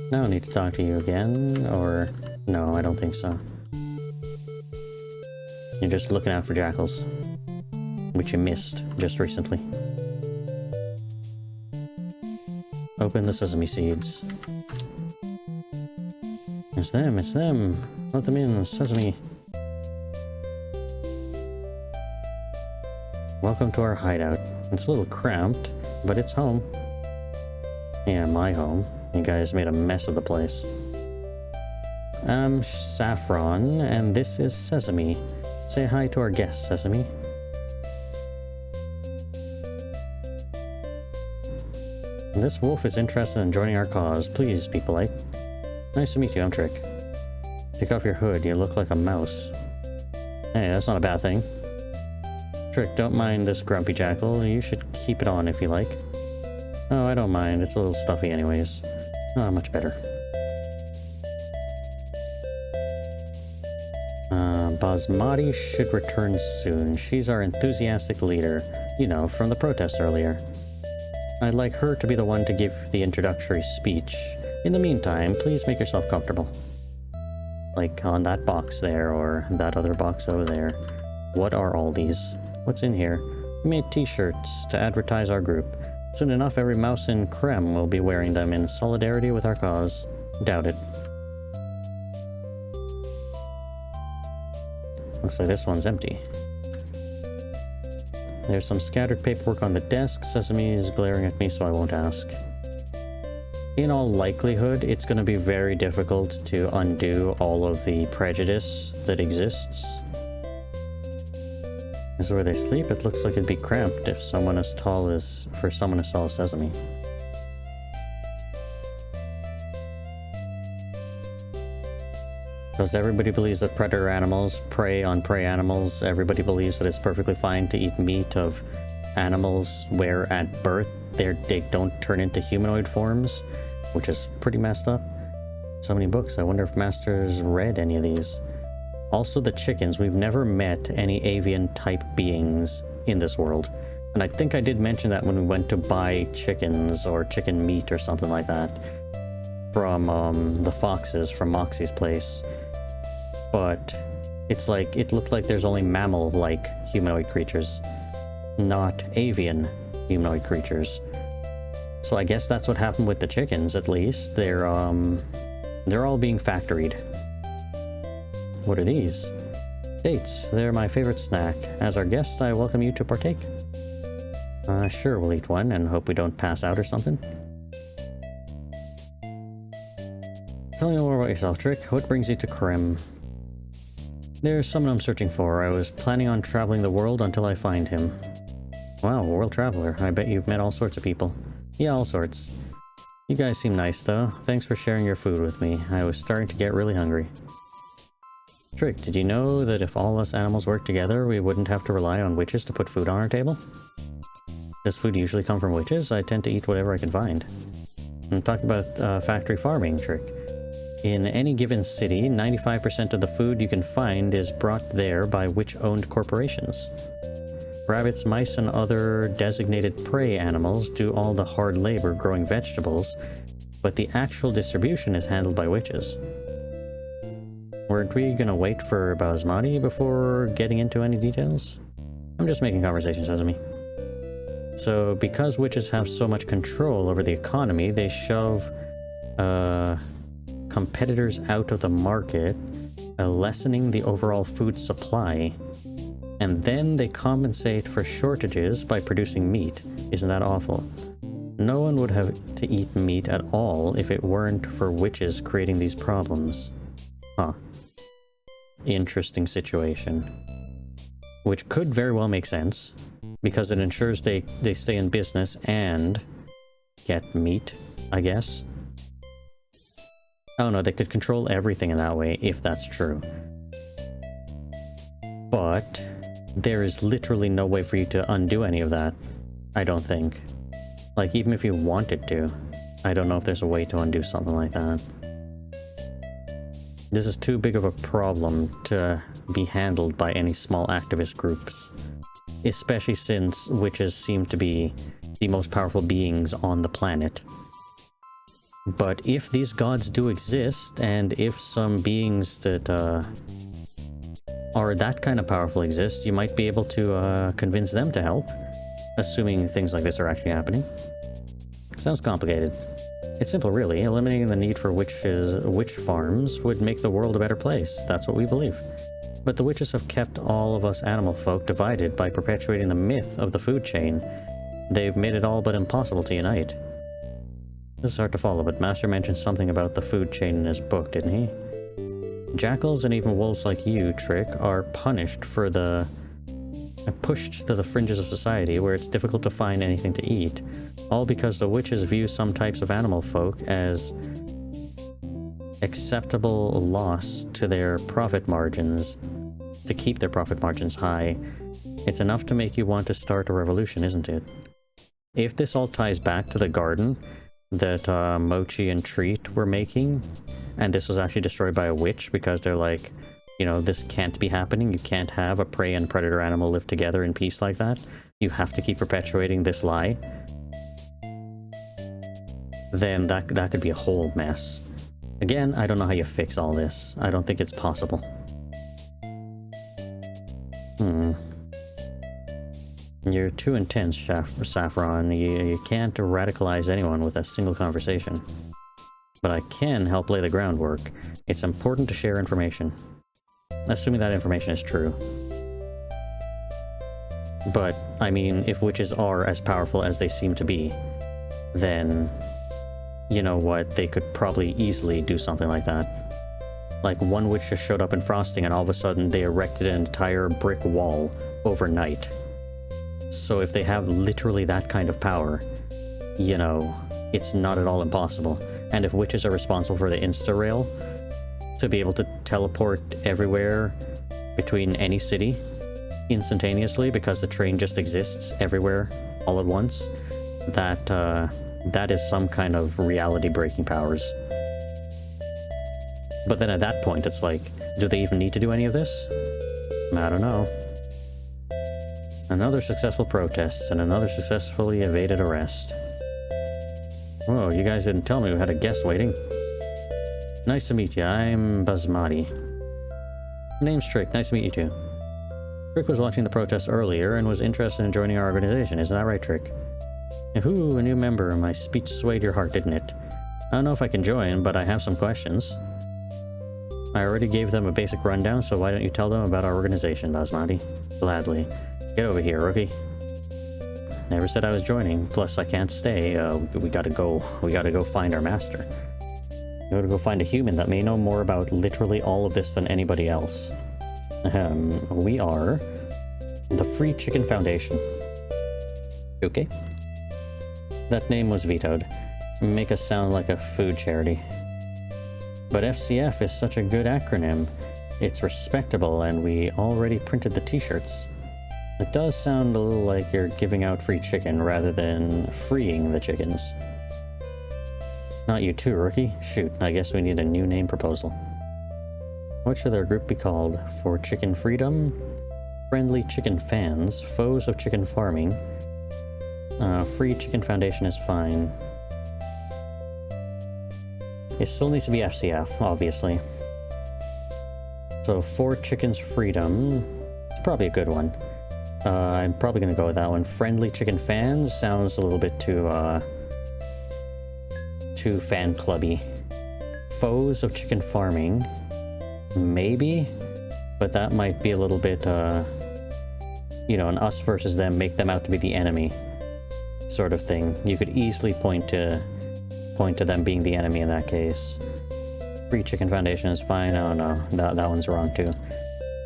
I don't need to talk to you again, or... No, I don't think so. You're just looking out for jackals. Which you missed just recently. Open the sesame seeds. It's them, it's them! Let them in, sesame. Welcome to our hideout. It's a little cramped, but it's home. Yeah, my home. You guys made a mess of the place. I'm Saffron, and this is Sesame. Say hi to our guest, Sesame. This wolf is interested in joining our cause. Please be polite. Nice to meet you, I'm Trick. Take off your hood, you look like a mouse. Hey, that's not a bad thing. Trick, don't mind this grumpy jackal. You should keep it on if you like. Oh, I don't mind. It's a little stuffy anyways. Oh, much better. Basmati should return soon. She's our enthusiastic leader. You know, from the protest earlier. I'd like her to be the one to give the introductory speech. In the meantime, please make yourself comfortable. Like on that box there, or that other box over there. What are all these? What's in here? We made t-shirts to advertise our group. Soon enough, every mouse in Krem will be wearing them in solidarity with our cause. Doubt it. Looks like this one's empty. There's some scattered paperwork on the desk. Sesame is glaring at me, so I won't ask. In all likelihood, it's going to be very difficult to undo all of the prejudice that exists. This is where they sleep. It looks like it'd be cramped if someone as tall as Sesame. Because everybody believes that predator animals prey on prey animals. Everybody believes that it's perfectly fine to eat meat of animals where at birth they don't turn into humanoid forms, which is pretty messed up. So many books. I wonder if Master's read any of these. Also the chickens. We've never met any avian type beings in this world. And I think I did mention that when we went to buy chickens or chicken meat or something like that from the foxes from Moxie's place. But it's like, it looked like there's only mammal-like humanoid creatures, not avian humanoid creatures. So I guess that's what happened with the chickens, at least. They're all being factoried. What are these? Dates. They're my favorite snack. As our guest, I welcome you to partake. Sure, we'll eat one and hope we don't pass out or something. Tell me more about yourself, Trick. What brings you to Krem? There's someone I'm searching for. I was planning on traveling the world until I find him. Wow, world traveler. I bet you've met all sorts of people. Yeah, all sorts. You guys seem nice, though. Thanks for sharing your food with me. I was starting to get really hungry. Trick, did you know that if all us animals worked together, we wouldn't have to rely on witches to put food on our table? Does food usually come from witches? I tend to eat whatever I can find. And talk about factory farming, Trick. In any given city, 95% of the food you can find is brought there by witch-owned corporations. Rabbits, mice, and other designated prey animals do all the hard labor growing vegetables, but the actual distribution is handled by witches. Weren't we gonna wait for Basmati before getting into any details? I'm just making conversation, Sesame. So, because witches have so much control over the economy, they shove, competitors out of the market, lessening the overall food supply. And then they compensate for shortages by producing meat. Isn't that awful? No one would have to eat meat at all if it weren't for witches creating these problems. Huh. Interesting situation. Which could very well make sense, because it ensures they stay in business and get meat, I guess. Oh no, they could control everything in that way, if that's true. But there is literally no way for you to undo any of that, I don't think. Like, even if you wanted to, I don't know if there's a way to undo something like that. This is too big of a problem to be handled by any small activist groups. Especially since witches seem to be the most powerful beings on the planet. But if these gods do exist, and if some beings that are that kind of powerful exist, you might be able to convince them to help, assuming things like this are actually happening. Sounds complicated. It's simple, really. Eliminating the need for witch farms would make the world a better place. That's what we believe. But the witches have kept all of us animal folk divided by perpetuating the myth of the food chain. They've made it all but impossible to unite. This is hard to follow, but Master mentioned something about the food chain in his book, didn't he? Jackals and even wolves like you, Trick, are punished for pushed to the fringes of society where it's difficult to find anything to eat, all because the witches view some types of animal folk as acceptable loss to their profit margins, to keep their profit margins high. It's enough to make you want to start a revolution, isn't it? If this all ties back to the garden that Mochi and Treat were making, and this was actually destroyed by a witch because they're like, you know, this can't be happening. You can't have a prey and predator animal live together in peace like that. You have to keep perpetuating this lie. Then that could be a whole mess. Again, I don't know how you fix all this. I don't think it's possible. You're too intense, Saffron. You can't radicalize anyone with a single conversation. But I can help lay the groundwork. It's important to share information. Assuming that information is true. But, I mean, if witches are as powerful as they seem to be, then, you know what, they could probably easily do something like that. Like, one witch just showed up in Frosting and all of a sudden they erected an entire brick wall overnight. So if they have literally that kind of power, you know, it's not at all impossible. And if witches are responsible for the Insta-Rail, to be able to teleport everywhere between any city instantaneously because the train just exists everywhere all at once, that is some kind of reality-breaking powers. But then at that point, it's like, do they even need to do any of this? I don't know. Another successful protest and another successfully evaded arrest. Whoa, you guys didn't tell me we had a guest waiting. Nice to meet you. I'm Basmati. Name's Trick. Nice to meet you too. Trick was watching the protest earlier and was interested in joining our organization. Isn't that right, Trick? Ooh, a new member. My speech swayed your heart, didn't it? I don't know if I can join, but I have some questions. I already gave them a basic rundown, so why don't you tell them about our organization, Basmati? Gladly. Get over here, rookie. Never said I was joining. Plus, I can't stay. We gotta go find our master. We gotta go find a human that may know more about literally all of this than anybody else. We are the Free Chicken Foundation. Okay. That name was vetoed. Make us sound like a food charity. But FCF is such a good acronym. It's respectable, and we already printed the t-shirts. It does sound a little like you're giving out free chicken rather than freeing the chickens. Not you too, rookie. Shoot, I guess we need a new name proposal. What should our group be called? For chicken freedom? Friendly chicken fans? Foes of chicken farming? Free Chicken Foundation is fine. It still needs to be FCF, obviously. So, For Chicken's Freedom. It's probably a good one. I'm probably going to go with that one. Friendly Chicken Fans sounds a little bit too fan clubby. Foes of Chicken Farming. Maybe? But that might be a little bit, you know, an us versus them, make them out to be the enemy sort of thing. You could easily point to them being the enemy in that case. Free Chicken Foundation is fine. Oh no, that one's wrong too.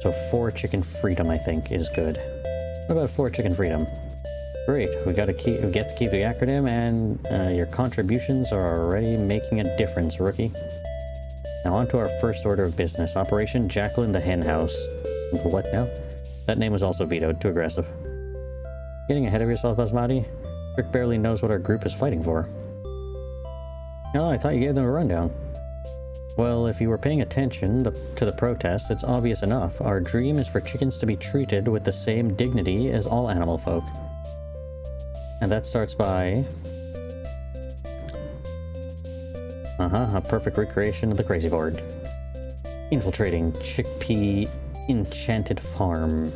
So For Chicken Freedom, I think, is good. What about For Chicken Freedom? Great, we get to keep the acronym, and your contributions are already making a difference, rookie. Now on to our first order of business. Operation Jacqueline the Hen House. What now? That name was also vetoed. Too aggressive. Getting ahead of yourself, Basmati? Rick barely knows what our group is fighting for. No, I thought you gave them a rundown. Well, if you were paying attention to the protest, it's obvious enough. Our dream is for chickens to be treated with the same dignity as all animal folk. And that starts by... a perfect recreation of the crazy board. Infiltrating Chickpea Enchanted Farm.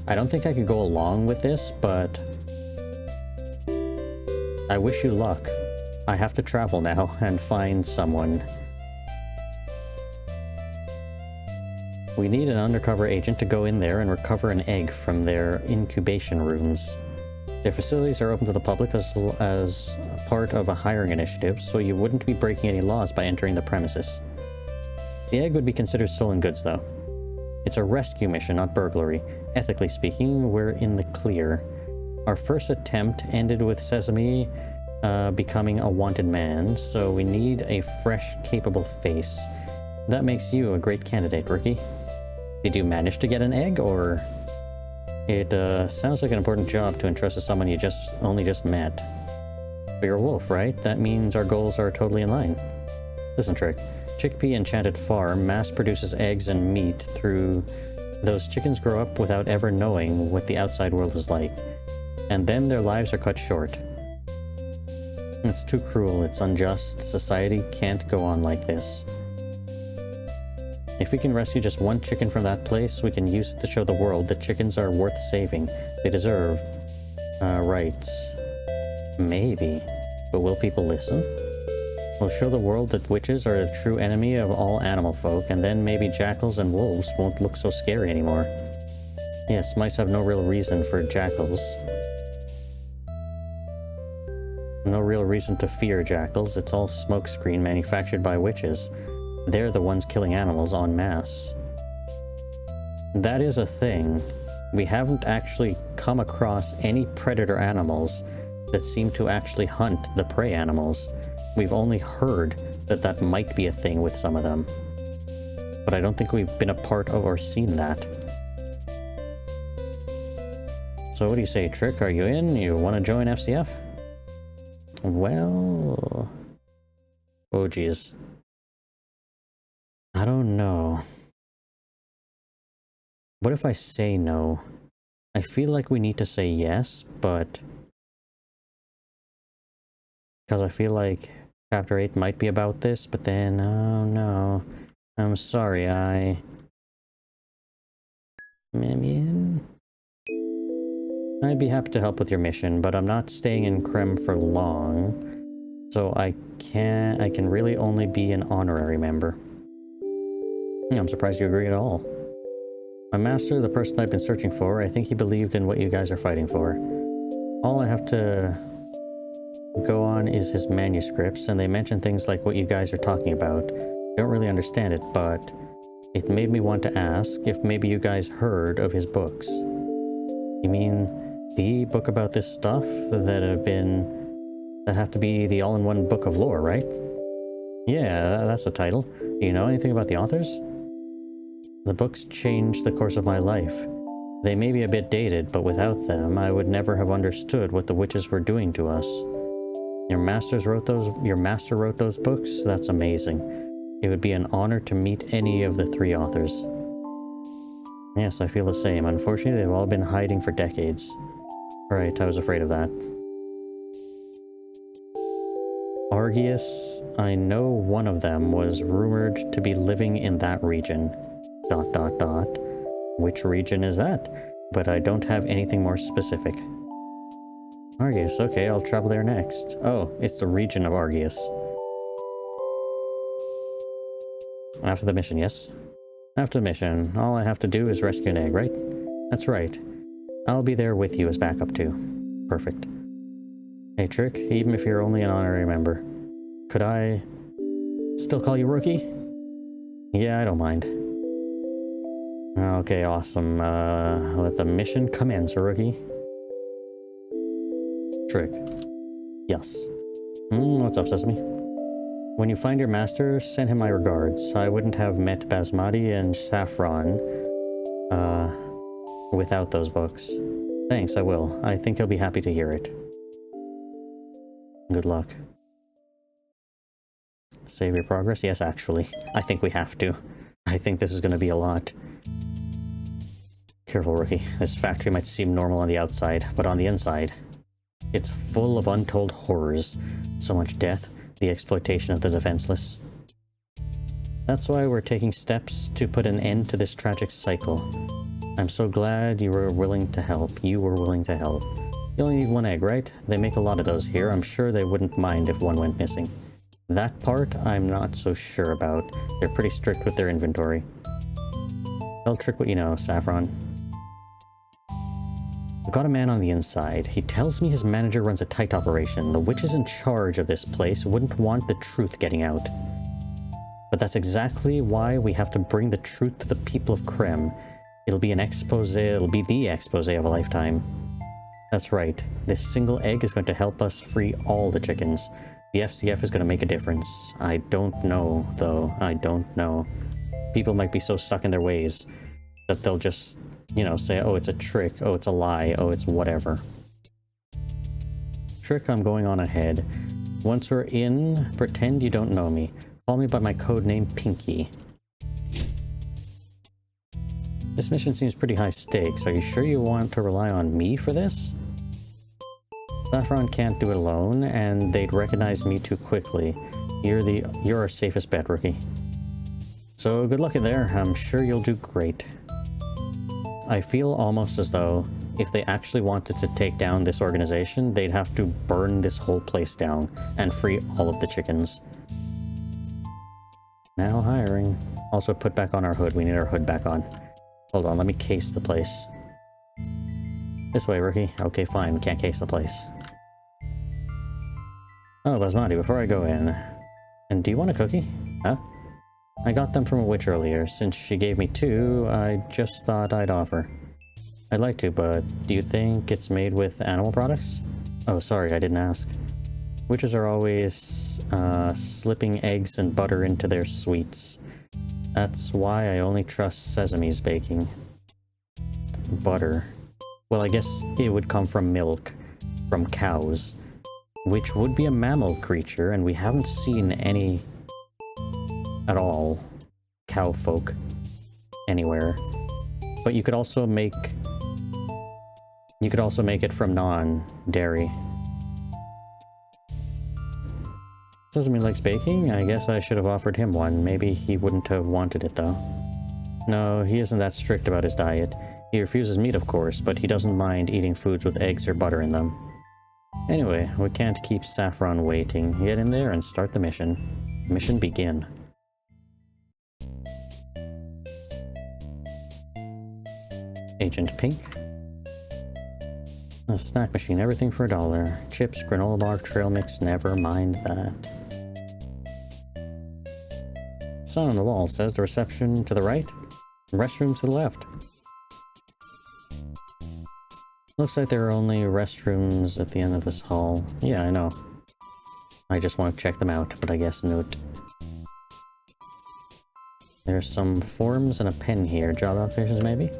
I don't think I could go along with this, but... I wish you luck. I have to travel now and find someone. We need an undercover agent to go in there and recover an egg from their incubation rooms. Their facilities are open to the public as part of a hiring initiative, so you wouldn't be breaking any laws by entering the premises. The egg would be considered stolen goods, though. It's a rescue mission, not burglary. Ethically speaking, we're in the clear. Our first attempt ended with Sesame becoming a wanted man, so we need a fresh, capable face. That makes you a great candidate, Rookie. Did you manage to get an egg, or...? It sounds like an important job to entrust to someone you only just met. But you're a wolf, right? That means our goals are totally in line. Listen, Trick. Chickpea Enchanted Farm mass produces eggs and meat through... Those chickens grow up without ever knowing what the outside world is like. And then their lives are cut short. It's too cruel, it's unjust. Society can't go on like this. If we can rescue just one chicken from that place, we can use it to show the world that chickens are worth saving. They deserve rights. Maybe. But will people listen? We'll show the world that witches are the true enemy of all animal folk, and then maybe jackals and wolves won't look so scary anymore. Yes, mice have no real reason for jackals. No real reason to fear jackals. It's all smokescreen manufactured by witches. They're the ones killing animals en masse. That is a thing. We haven't actually come across any predator animals that seem to actually hunt the prey animals. We've only heard that that might be a thing with some of them. But I don't think we've been a part of or seen that. So what do you say, Trick? Are you in? You want to join FCF? Well... Oh, geez. I don't know. What if I say no? I feel like we need to say yes, but... Because I feel like Chapter 8 might be about this, but then, oh no. I'm sorry, Maybe... I'd be happy to help with your mission, but I'm not staying in Krem for long. So I can really only be an honorary member. I'm surprised you agree at all. My master, the person I've been searching for, I think he believed in what you guys are fighting for. All I have to go on is his manuscripts, and they mention things like what you guys are talking about. I don't really understand it, but it made me want to ask if maybe you guys heard of his books. You mean the book about this stuff that have to be the all-in-one book of lore, right? Yeah, that's the title. Do you know anything about the authors? The books changed the course of my life. They may be a bit dated, but without them, I would never have understood what the witches were doing to us. Your master wrote those books? That's amazing. It would be an honor to meet any of the 3 authors. Yes, I feel the same. Unfortunately, they've all been hiding for decades. Right, I was afraid of that. Argius, I know one of them was rumored to be living in that region. ... Which region is that? But I don't have anything more specific. Argius, okay, I'll travel there next. Oh, it's the region of Argius. After the mission, yes? After the mission, all I have to do is rescue an egg, right? That's right. I'll be there with you as backup too. Perfect. Hey, Trick, even if you're only an honorary member, could I still call you Rookie? Yeah, I don't mind. Okay, awesome. Let the mission commence, Rookie. Trick. Yes. What's up, Sesame? When you find your master, send him my regards. I wouldn't have met Basmati and Saffron without those books. Thanks, I will. I think he'll be happy to hear it. Good luck. Save your progress? Yes, actually. I think we have to. I think this is going to be a lot. Careful, Rookie. This factory might seem normal on the outside, but on the inside, it's full of untold horrors. So much death, the exploitation of the defenseless. That's why we're taking steps to put an end to this tragic cycle. I'm so glad you were willing to help. You were willing to help. You only need 1 egg, right? They make a lot of those here. I'm sure they wouldn't mind if one went missing. That part, I'm not so sure about. They're pretty strict with their inventory. They'll trick what you know, Saffron. I've got a man on the inside. He tells me his manager runs a tight operation. The witches in charge of this place wouldn't want the truth getting out. But that's exactly why we have to bring the truth to the people of Krem. It'll be an expose, it'll be the expose of a lifetime. That's right. This single egg is going to help us free all the chickens. The FCF is going to make a difference. I don't know, though. I don't know. People might be so stuck in their ways that they'll just, you know, say, oh, it's a trick, oh, it's a lie, oh, it's whatever. Trick, I'm going on ahead. Once we're in, pretend you don't know me. Call me by my code name, Pinky. This mission seems pretty high stakes. Are you sure you want to rely on me for this? Saffron can't do it alone, and they'd recognize me too quickly. You're our safest bet, rookie. So good luck in there. I'm sure you'll do great. I feel almost as though if they actually wanted to take down this organization, they'd have to burn this whole place down and free all of the chickens. Now hiring. Also put back on our hood. We need our hood back on. Hold on, let me case the place. This way, rookie. Okay, fine. We can't case the place. Oh, Basmati, before I go in. And do you want a cookie? Huh? I got them from a witch earlier. Since she gave me 2, I just thought I'd offer. I'd like to, but do you think it's made with animal products? Oh, sorry, I didn't ask. Witches are always slipping eggs and butter into their sweets. That's why I only trust Sesame's baking. Butter. Well, I guess it would come from milk, from cows, which would be a mammal creature, and we haven't seen any at all cow folk anywhere. But you could also make it from non-dairy. Sesame likes baking? I guess I should have offered him one. Maybe he wouldn't have wanted it, though. No, he isn't that strict about his diet. He refuses meat, of course, but he doesn't mind eating foods with eggs or butter in them. Anyway, we can't keep Saffron waiting. Get in there and start the mission. Mission begin. Agent Pink. A snack machine, everything for $1. Chips, granola bar, trail mix, never mind that. Sign on the wall says the reception to the right, restrooms to the left. Looks like there are only restrooms at the end of this hall. Yeah, I know. I just want to check them out, but I guess not. There's some forms and a pen here. Job applications, maybe?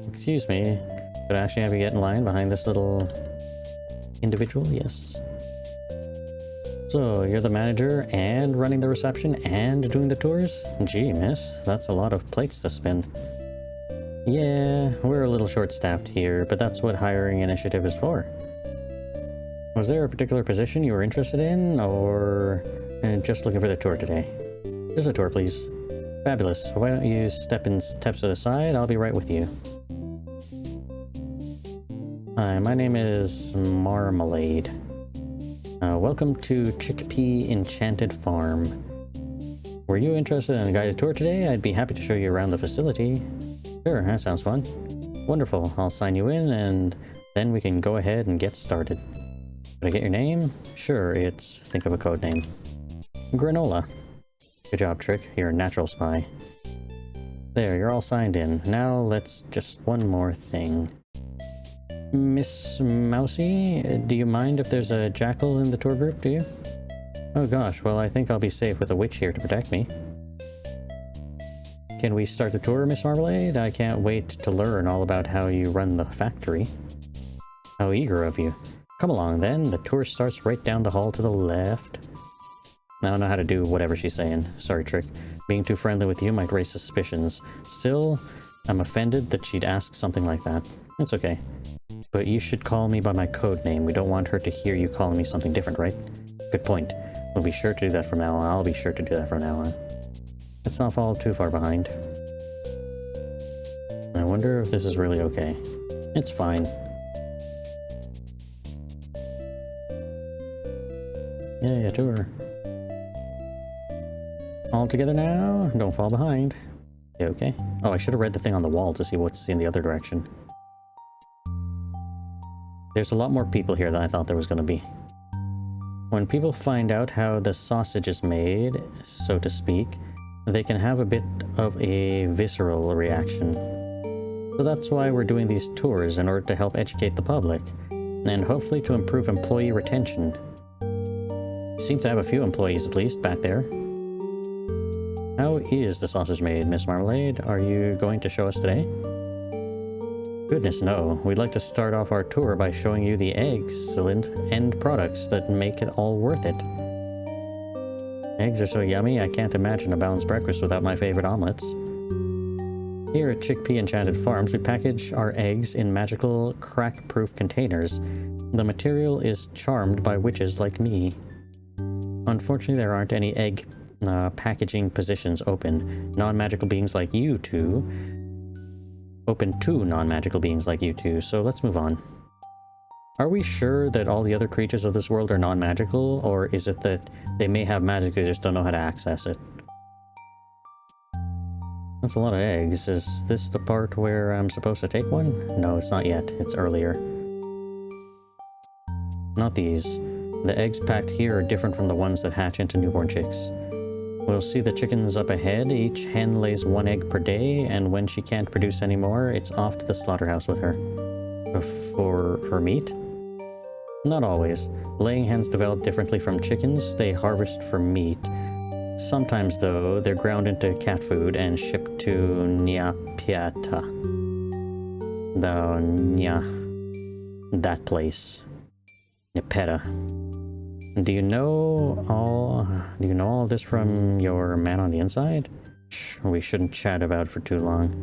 Excuse me. Could I actually have you get in line behind this little individual? Yes. So, you're the manager and running the reception and doing the tours? Gee, miss, that's a lot of plates to spin. Yeah, we're a little short-staffed here, but that's what hiring initiative is for. Was there a particular position you were interested in, or just looking for the tour today? Just a tour, please. Fabulous. Why don't you step to the side? I'll be right with you. Hi, my name is Marmalade. Welcome to Chickpea Enchanted Farm. Were you interested in a guided tour today? I'd be happy to show you around the facility. Sure, that sounds fun. Wonderful, I'll sign you in and then we can go ahead and get started. Did I get your name? Sure, think of a code name. Granola. Good job, Trick, you're a natural spy. There, you're all signed in. Now let's just one more thing. Miss Mousy, do you mind if there's a jackal in the tour group, do you? Oh gosh, well I think I'll be safe with a witch here to protect me. Can we start the tour, Miss Marmalade? I can't wait to learn all about how you run the factory. How eager of you. Come along then, the tour starts right down the hall to the left. I don't know how to do whatever she's saying. Sorry, Trick. Being too friendly with you might raise suspicions. Still, I'm offended that she'd ask something like that. It's okay. But you should call me by my code name. We don't want her to hear you calling me something different, right? Good point. We'll be sure to do that from now on. I'll be sure to do that from now on. Let's not fall too far behind. I wonder if this is really okay. It's fine. Yeah, tour. All together now. Don't fall behind. Okay. Oh, I should have read the thing on the wall to see what's in the other direction. There's a lot more people here than I thought there was going to be. When people find out how the sausage is made, so to speak, they can have a bit of a visceral reaction. So that's why we're doing these tours, in order to help educate the public, and hopefully to improve employee retention. Seem to have a few employees at least back there. How is the sausage made, Miss Marmalade? Are you going to show us today? Goodness no. We'd like to start off our tour by showing you the excellent end products that make it all worth it. Eggs are so yummy, I can't imagine a balanced breakfast without my favorite omelets. Here at Chickpea Enchanted Farms, we package our eggs in magical, crack-proof containers. The material is charmed by witches like me. Unfortunately, there aren't any egg packaging positions open. Non-magical beings like you two. Open to non-magical beings like you two, so let's move on. Are we sure that all the other creatures of this world are non-magical, or is it that they may have magic, they just don't know how to access it? That's a lot of eggs. Is this the part where I'm supposed to take one? No, it's not yet. It's earlier. Not these. The eggs packed here are different from the ones that hatch into newborn chicks. We'll see the chickens up ahead. Each hen lays 1 egg per day, and when she can't produce any more, it's off to the slaughterhouse with her. For meat? Not always. Laying hens develop differently from chickens. They harvest for meat. Sometimes, though, they're ground into cat food and shipped to Nyapiata. That place. Nepeta. Do you know all this from your man on the inside? Shh, we shouldn't chat about it for too long.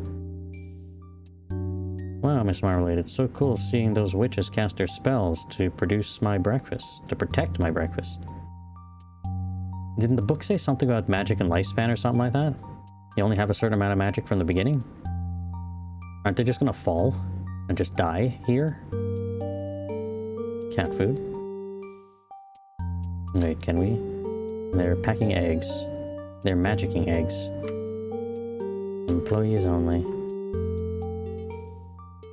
Wow, Miss Marmalade, it's so cool seeing those witches cast their spells to produce my breakfast, to protect my breakfast. Didn't the book say something about magic and lifespan or something like that? You only have a certain amount of magic from the beginning? Aren't they just gonna fall and just die here? Cat food. Wait, can we? They're packing eggs. They're magicking eggs. Employees only.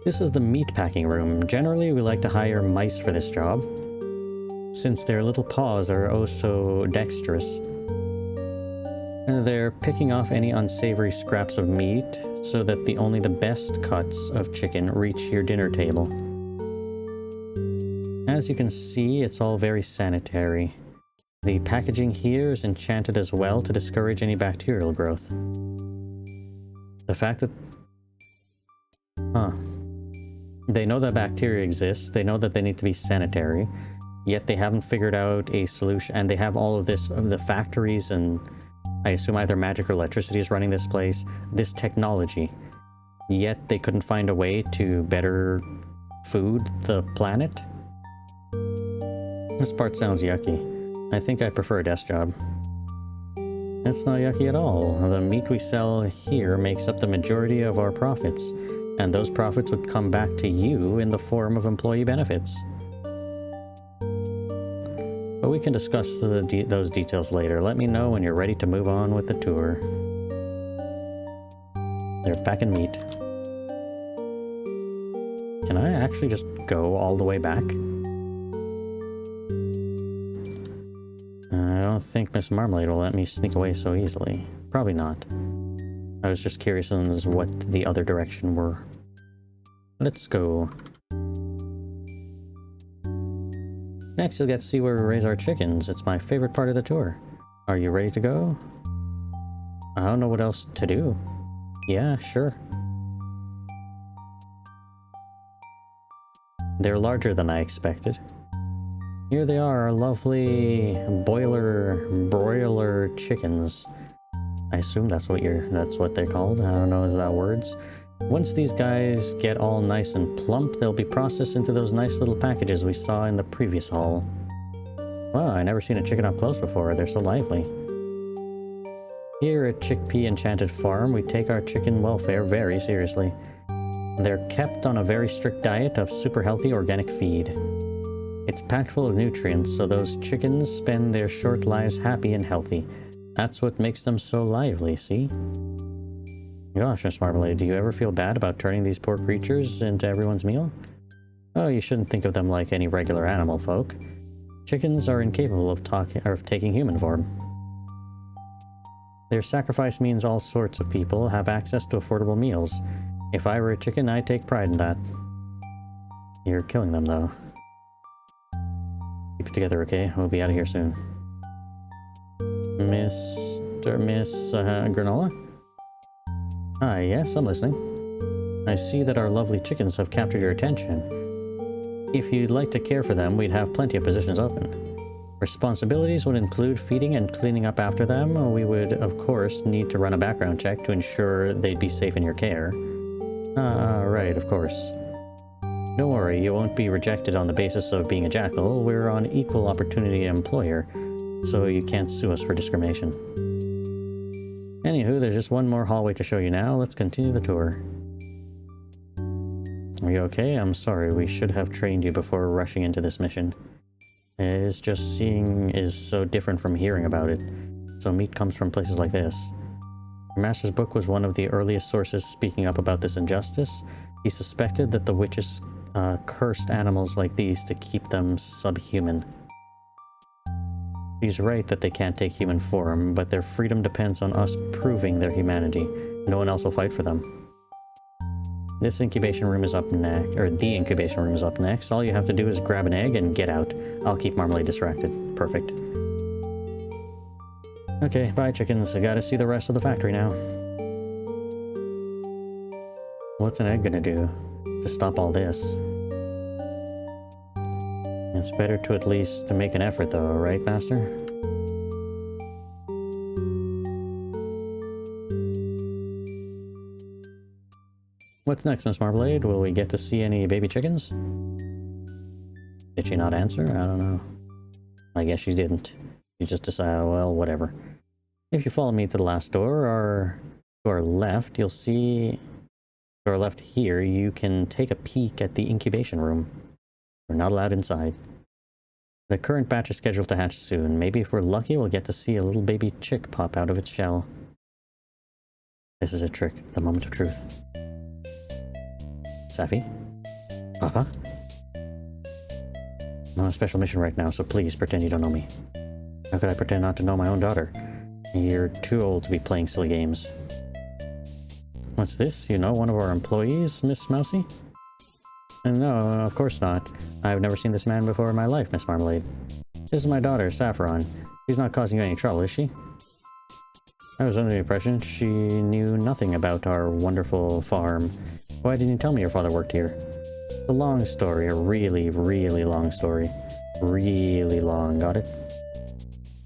This is the meat packing room. Generally, we like to hire mice for this job, since their little paws are oh so dexterous. They're picking off any unsavory scraps of meat, so that only the best cuts of chicken reach your dinner table. As you can see, it's all very sanitary. The packaging here is enchanted as well to discourage any bacterial growth. The fact that... They know that bacteria exists, they know that they need to be sanitary, yet they haven't figured out a solution, and they have all of this, the factories, and I assume either magic or electricity is running this place, this technology, yet they couldn't find a way to better food the planet? This part sounds yucky. I think I prefer a desk job. It's not yucky at all. The meat we sell here makes up the majority of our profits, and those profits would come back to you in the form of employee benefits. But we can discuss those details later. Let me know when you're ready to move on with the tour. They're packing meat. Can I actually just go all the way back? I don't think Miss Marmalade will let me sneak away so easily. Probably not. I was just curious as what the other direction were. Let's go. Next, you'll get to see where we raise our chickens. It's my favorite part of the tour. Are you ready to go? I don't know what else to do. Yeah, sure. They're larger than I expected. Here they are, our lovely broiler chickens. I assume that's what they're called. I don't know if that words. Once these guys get all nice and plump, they'll be processed into those nice little packages we saw in the previous haul. Wow, I never seen a chicken up close before. They're so lively. Here at Chickpea Enchanted Farm, we take our chicken welfare very seriously. They're kept on a very strict diet of super healthy organic feed. It's packed full of nutrients, so those chickens spend their short lives happy and healthy. That's what makes them so lively, see? Gosh, Miss Marmalade, do you ever feel bad about turning these poor creatures into everyone's meal? Oh, you shouldn't think of them like any regular animal folk. Chickens are incapable of taking human form. Their sacrifice means all sorts of people have access to affordable meals. If I were a chicken, I'd take pride in that. You're killing them, though. Keep it together, okay? We'll be out of here soon. Miss Granola? Hi, yes, I'm listening. I see that our lovely chickens have captured your attention. If you'd like to care for them, we'd have plenty of positions open. Responsibilities would include feeding and cleaning up after them. We would, of course, need to run a background check to ensure they'd be safe in your care. Right, of course. Don't worry, you won't be rejected on the basis of being a jackal. We're an equal opportunity employer, so you can't sue us for discrimination. Anywho, there's just one more hallway to show you now. Let's continue the tour. Are you okay? I'm sorry, we should have trained you before rushing into this mission. It's just seeing is so different from hearing about it, so meat comes from places like this. Your master's book was one of the earliest sources speaking up about this injustice. He suspected that the witches cursed animals like these to keep them subhuman. He's right that they can't take human form, but their freedom depends on us proving their humanity. No one else will fight for them. This incubation room is up next, or the incubation room is up next. All you have to do is grab an egg and get out. I'll keep Marmalade distracted. Perfect. Okay, bye chickens. I gotta see the rest of the factory now. What's an egg gonna do to stop all this? It's better to at least make an effort though, right, Master? What's next, Miss Marmalade? Will we get to see any baby chickens? Did she not answer? I don't know. I guess she didn't. She just decided, well, whatever. If you follow me to the last door, or to our left, you'll see... To our left here, you can take a peek at the incubation room. We're not allowed inside. The current batch is scheduled to hatch soon. Maybe if we're lucky, we'll get to see a little baby chick pop out of its shell. This is a trick. The moment of truth. Safi? Papa? I'm on a special mission right now, so please pretend you don't know me. How could I pretend not to know my own daughter? You're too old to be playing silly games. What's this? You know one of our employees, Miss Mousy? No, of course not. I've never seen this man before in my life, Miss Marmalade. This is my daughter, Saffron. She's not causing you any trouble, is she? I was under the impression she knew nothing about our wonderful farm. Why didn't you tell me your father worked here? It's a long story, a really, really long story. Really long, got it?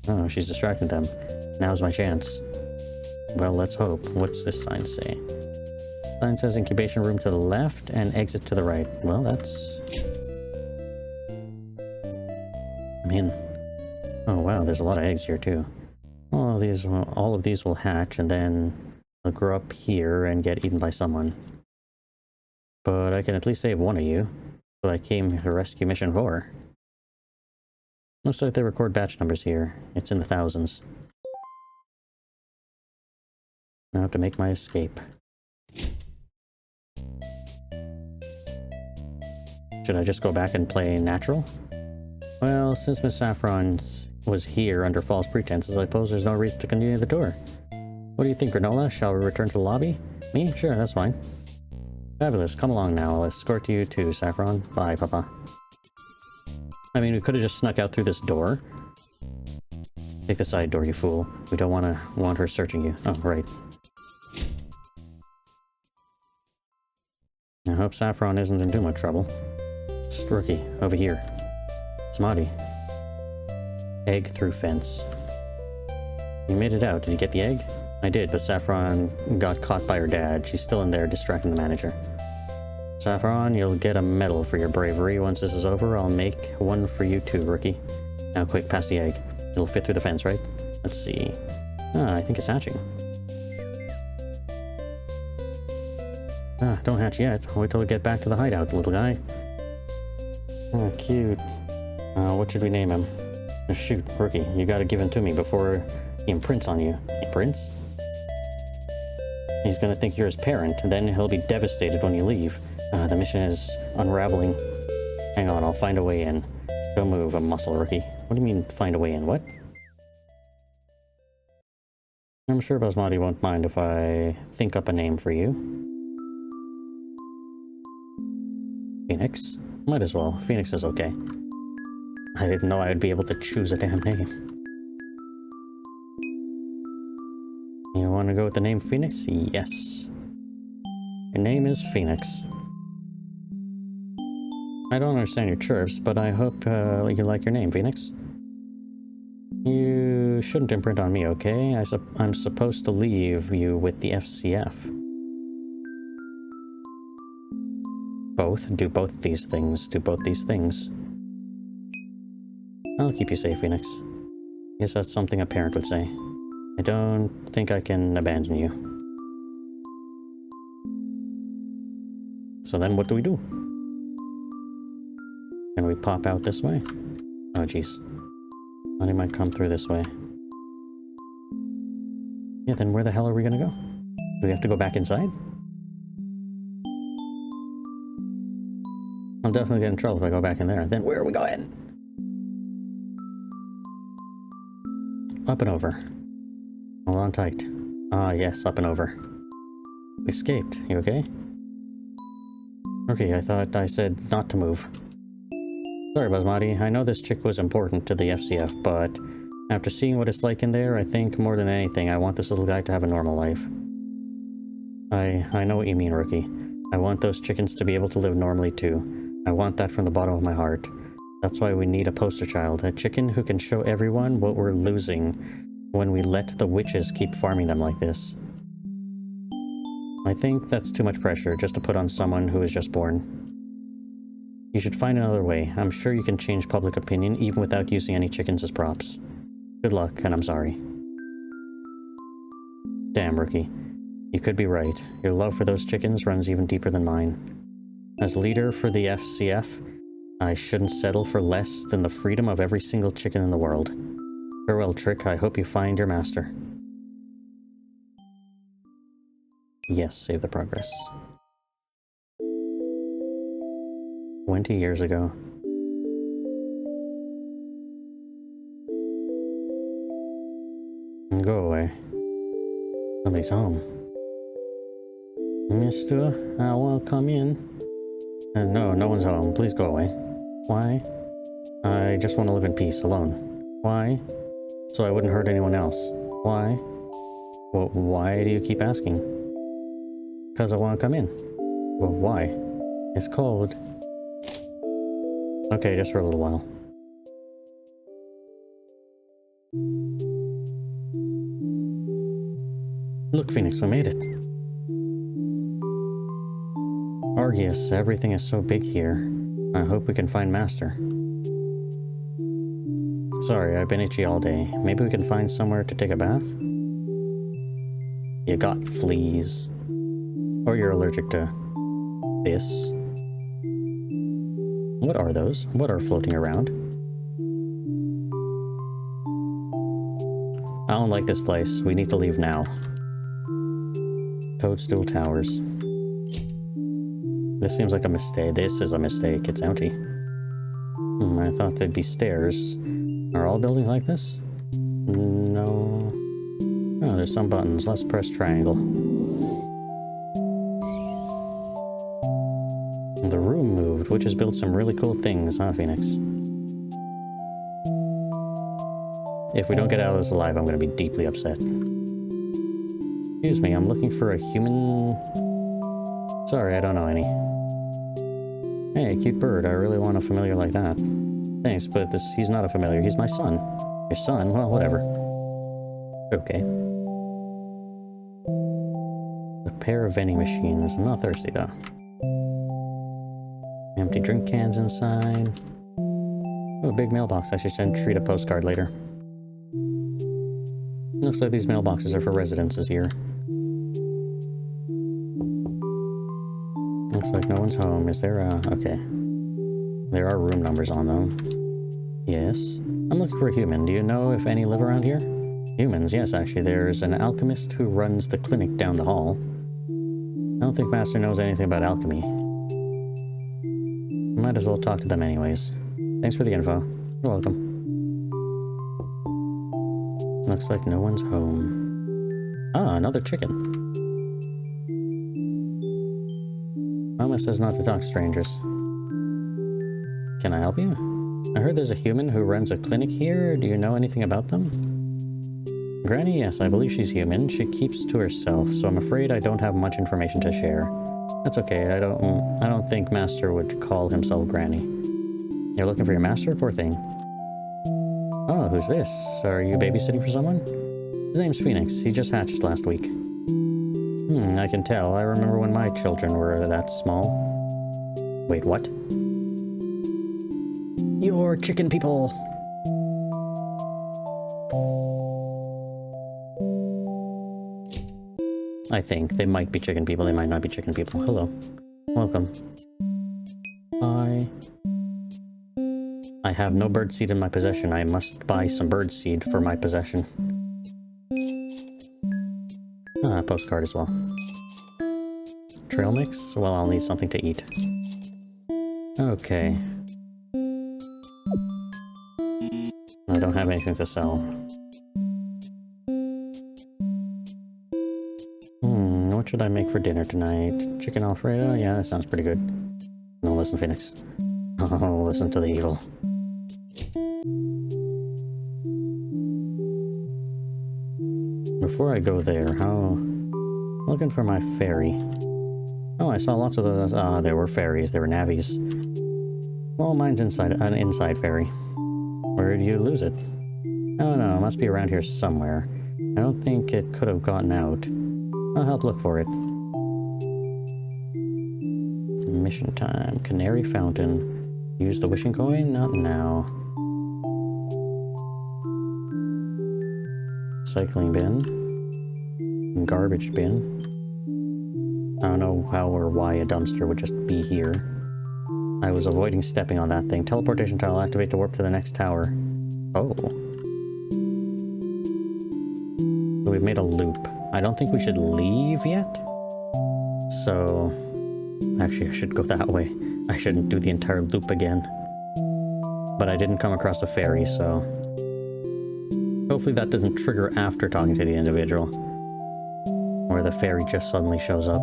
Oh, she's distracted them. Now's my chance. Well, let's hope. What's this sign say? Sign says incubation room to the left and exit to the right. Well, that's... I'm in. Oh wow, there's a lot of eggs here too. All of these will hatch and then they'll grow up here and get eaten by someone. But I can at least save one of you. That's what I came to rescue mission for. Looks like they record batch numbers here. It's in the thousands. Now to make my escape. Should I just go back and play natural? Well, since Miss Saffron was here under false pretenses, I suppose there's no reason to continue the tour. What do you think, Granola? Shall we return to the lobby? Me? Sure, that's fine. Fabulous. Come along now. I'll escort you too, Saffron. Bye, Papa. I mean, we could have just snuck out through this door. Take the side door, you fool. We don't want her searching you. Oh, right. I hope Saffron isn't in too much trouble. Rookie, over here. Smarty. Egg through fence. You made it out. Did you get the egg? I did, but Saffron got caught by her dad. She's still in there distracting the manager. Saffron, you'll get a medal for your bravery. Once this is over, I'll make one for you too, Rookie. Now quick, pass the egg. It'll fit through the fence, right? Let's see. Ah, I think it's hatching. Ah, don't hatch yet. Wait till we get back to the hideout, little guy. Oh, cute. What should we name him? Oh, shoot, Rookie, you gotta give him to me before he imprints on you. Imprints? He's gonna think you're his parent, and then he'll be devastated when you leave. The mission is unraveling. Hang on, I'll find a way in. Don't move, a muscle rookie. What do you mean, find a way in? What? I'm sure Basmati won't mind if I think up a name for you. Phoenix? Might as well. Phoenix is okay. I didn't know I'd be able to choose a damn name. You want to go with the name Phoenix? Yes. Your name is Phoenix. I don't understand your chirps, but I hope you like your name, Phoenix. You shouldn't imprint on me, okay? I'm supposed to leave you with the FCF. Both? Do both these things. Do both these things. I'll keep you safe, Phoenix. Guess that's something a parent would say. I don't think I can abandon you. So then what do we do? Can we pop out this way? Oh, jeez. Thought he might come through this way. Yeah, then where the hell are we gonna go? Do we have to go back inside? I'll definitely get in trouble if I go back in there. Then where are we going? Up and over. Hold on tight. Ah, yes, up and over. We escaped. You okay? Okay, I thought I said not to move. Sorry, Basmati. I know this chick was important to the FCF, but after seeing what it's like in there, I think more than anything, I want this little guy to have a normal life. I know what you mean, Rookie. I want those chickens to be able to live normally too. I want that from the bottom of my heart. That's why we need a poster child, a chicken who can show everyone what we're losing when we let the witches keep farming them like this. I think that's too much pressure just to put on someone who is just born. You should find another way. I'm sure you can change public opinion even without using any chickens as props. Good luck, and I'm sorry. Damn, Rookie. You could be right. Your love for those chickens runs even deeper than mine. As leader for the FCF, I shouldn't settle for less than the freedom of every single chicken in the world. Farewell, Trick. I hope you find your master. Yes, save the progress. 20 years ago. Go away. Somebody's home. Mister, I want to come in. No, no one's home. Please go away. Why? I just want to live in peace, alone. Why? So I wouldn't hurt anyone else. Why? Well, why do you keep asking? Because I want to come in. Well, why? It's cold. Okay, just for a little while. Look, Phoenix, we made it. Argius, everything is so big here. I hope we can find Master. Sorry, I've been itchy all day. Maybe we can find somewhere to take a bath? You got fleas. Or you're allergic to this. What are those? What are floating around? I don't like this place. We need to leave now. Toadstool Towers. This seems like a mistake. This is a mistake. It's empty. I thought there'd be stairs. Are all buildings like this? No. Oh, there's some buttons. Let's press triangle. The room moved, which has built some really cool things, huh, Phoenix? If we don't get out of this alive, I'm going to be deeply upset. Excuse me, I'm looking for a human... Sorry, I don't know any. Hey, cute bird, I really want a familiar like that. Thanks, but he's not a familiar, he's my son. Your son? Well, whatever. Okay. A pair of vending machines. I'm not thirsty, though. Empty drink cans inside. Oh, a big mailbox. I should send Treat a postcard later. Looks like these mailboxes are for residences here. Looks like no one's home. Is there a... Okay. There are room numbers on them. Yes. I'm looking for a human. Do you know if any live around here? Humans, yes, actually. There's an alchemist who runs the clinic down the hall. I don't think Master knows anything about alchemy. Might as well talk to them anyways. Thanks for the info. You're welcome. Looks like no one's home. Ah, another chicken. Mama says not to talk to strangers. Can I help you? I heard there's a human who runs a clinic here. Do you know anything about them? Granny, yes, I believe she's human. She keeps to herself, so I'm afraid I don't have much information to share. That's okay. I don't think Master would call himself Granny. You're looking for your master? Poor thing. Oh, who's this? Are you babysitting for someone? His name's Phoenix. He just hatched last week. I can tell. I remember when my children were that small. Wait, what? You're chicken people! I think. They might be chicken people, they might not be chicken people. Hello. Welcome. Hi. I have no birdseed in my possession. I must buy some birdseed for my possession. Ah, postcard as well. Trail mix? Well, I'll need something to eat. Okay. I don't have anything to sell. What should I make for dinner tonight? Chicken Alfredo? Yeah, that sounds pretty good. No, listen, Phoenix. Oh, listen to the evil. Before I go there, looking for my fairy. Oh, I saw lots of those. Ah, there were fairies. There were navies. Well, mine's an inside fairy. Where did you lose it? Oh no, it must be around here somewhere. I don't think it could have gotten out. I'll help look for it. Mission time. Canary Fountain. Use the wishing coin? Not now. Cycling bin. Garbage bin. I don't know how or why a dumpster would just be here. I was avoiding stepping on that thing. Teleportation tile. Activate to warp to the next tower. Oh. So we've made a loop. I don't think we should leave yet. So, actually I should go that way. I shouldn't do the entire loop again. But I didn't come across a ferry, so... hopefully that doesn't trigger after talking to the individual. Or the ferry just suddenly shows up.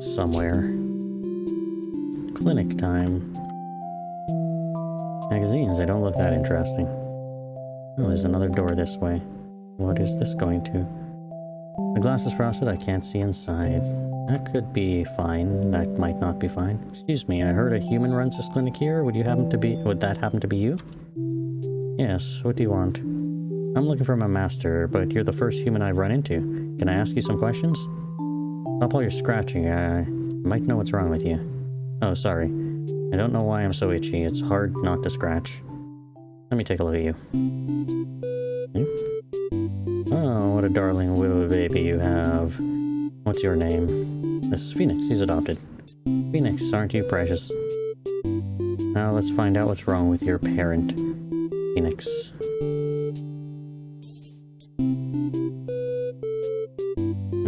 Somewhere. Clinic time. Magazines, they don't look that interesting. Oh, there's another door this way. What is this going to? The glass is frosted, I can't see inside. That could be fine, that might not be fine. Excuse me, I heard a human runs this clinic here. Would that happen to be you? Yes, what do you want? I'm looking for my master, but you're the first human I've run into. Can I ask you some questions? Stop all your scratching, I might know what's wrong with you. Oh, sorry. I don't know why I'm so itchy, it's hard not to scratch. Let me take a look at you. Oh, what a darling little baby you have. What's your name? This is Phoenix. He's adopted. Phoenix, aren't you precious? Now let's find out what's wrong with your parent, Phoenix.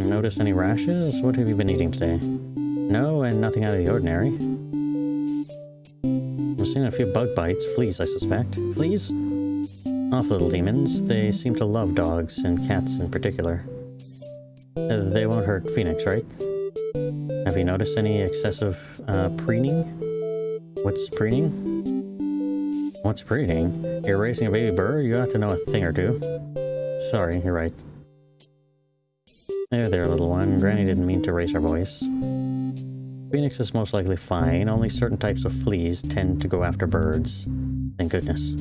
Notice any rashes? What have you been eating today? No, and nothing out of the ordinary. I've seen a few bug bites. Fleas, I suspect. Fleas? Off little demons. They seem to love dogs, and cats in particular. They won't hurt Phoenix, right? Have you noticed any excessive preening? What's preening? What's preening? You're raising a baby bird? You ought to know a thing or two. Sorry, you're right. There, little one. Granny didn't mean to raise her voice. Phoenix is most likely fine. Only certain types of fleas tend to go after birds. Thank goodness.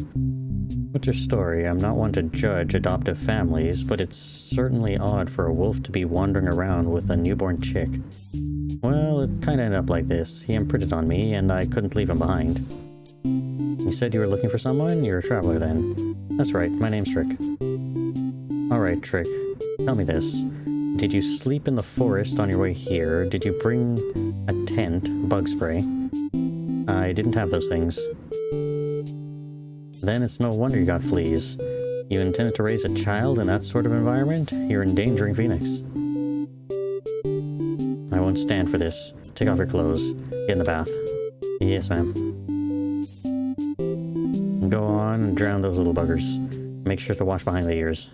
What's your story? I'm not one to judge adoptive families, but it's certainly odd for a wolf to be wandering around with a newborn chick. Well, it kinda ended up like this. He imprinted on me, and I couldn't leave him behind. You said you were looking for someone? You're a traveler then. That's right, my name's Trick. Alright, Trick. Tell me this. Did you sleep in the forest on your way here? Did you bring a tent, bug spray? I didn't have those things. Then it's no wonder you got fleas. You intended to raise a child in that sort of environment? You're endangering Phoenix. I won't stand for this. Take off your clothes. Get in the bath. Yes, ma'am. Go on and drown those little buggers. Make sure to wash behind the ears.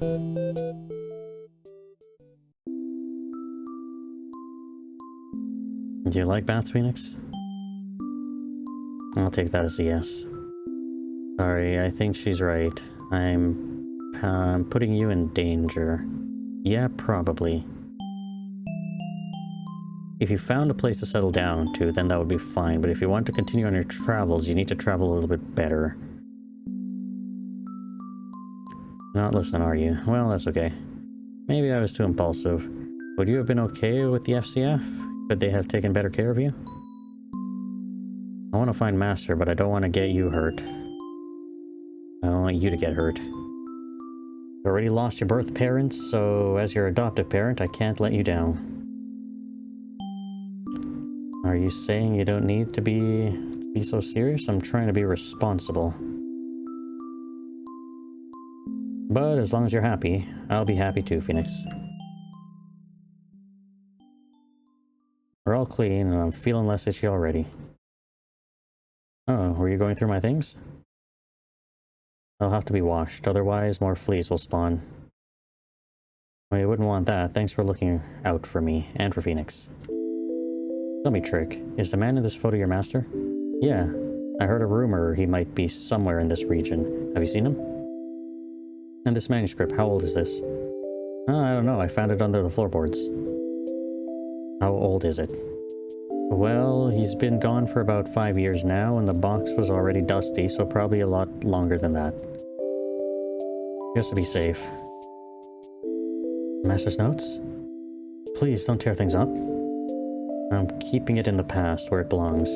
Do you like baths, Phoenix? I'll take that as a yes. Sorry, I think she's right. I'm putting you in danger. Yeah, probably. If you found a place to settle down to, then that would be fine, but if you want to continue on your travels, you need to travel a little bit better. Not listening, are you? Well, that's okay. Maybe I was too impulsive. Would you have been okay with the FCF? Could they have taken better care of you? I want to find Master, but I don't want to get you hurt. I don't want you to get hurt. You already lost your birth parents, so as your adoptive parent, I can't let you down. Are you saying you don't need to be so serious? I'm trying to be responsible. But as long as you're happy, I'll be happy too, Phoenix. We're all clean, and I'm feeling less itchy already. Oh, were you going through my things? They'll have to be washed, otherwise more fleas will spawn. Well, you wouldn't want that. Thanks for looking out for me, and for Phoenix. Tell me, Trick, is the man in this photo your master? Yeah, I heard a rumor he might be somewhere in this region. Have you seen him? And this manuscript, how old is this? Oh, I don't know, I found it under the floorboards. How old is it? Well, he's been gone for about 5 years now, and the box was already dusty, so probably a lot longer than that. Just to be safe. Master's notes? Please don't tear things up. I'm keeping it in the past where it belongs.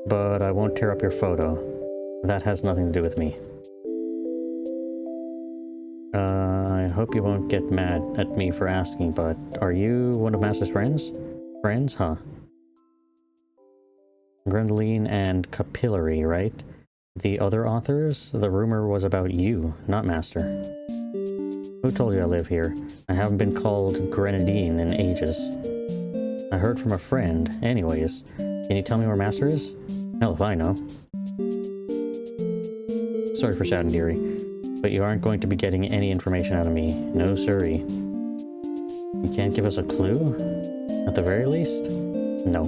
But I won't tear up your photo. That has nothing to do with me. I hope you won't get mad at me for asking, but are you one of Master's friends? Friends, huh? Grendoline and Capillary, right? The other authors? The rumor was about you, not Master. Who told you I live here? I haven't been called Grenadine in ages. I heard from a friend. Anyways, can you tell me where Master is? Hell if I know. Sorry for shouting, dearie, but you aren't going to be getting any information out of me. No siree. You can't give us a clue? At the very least? No.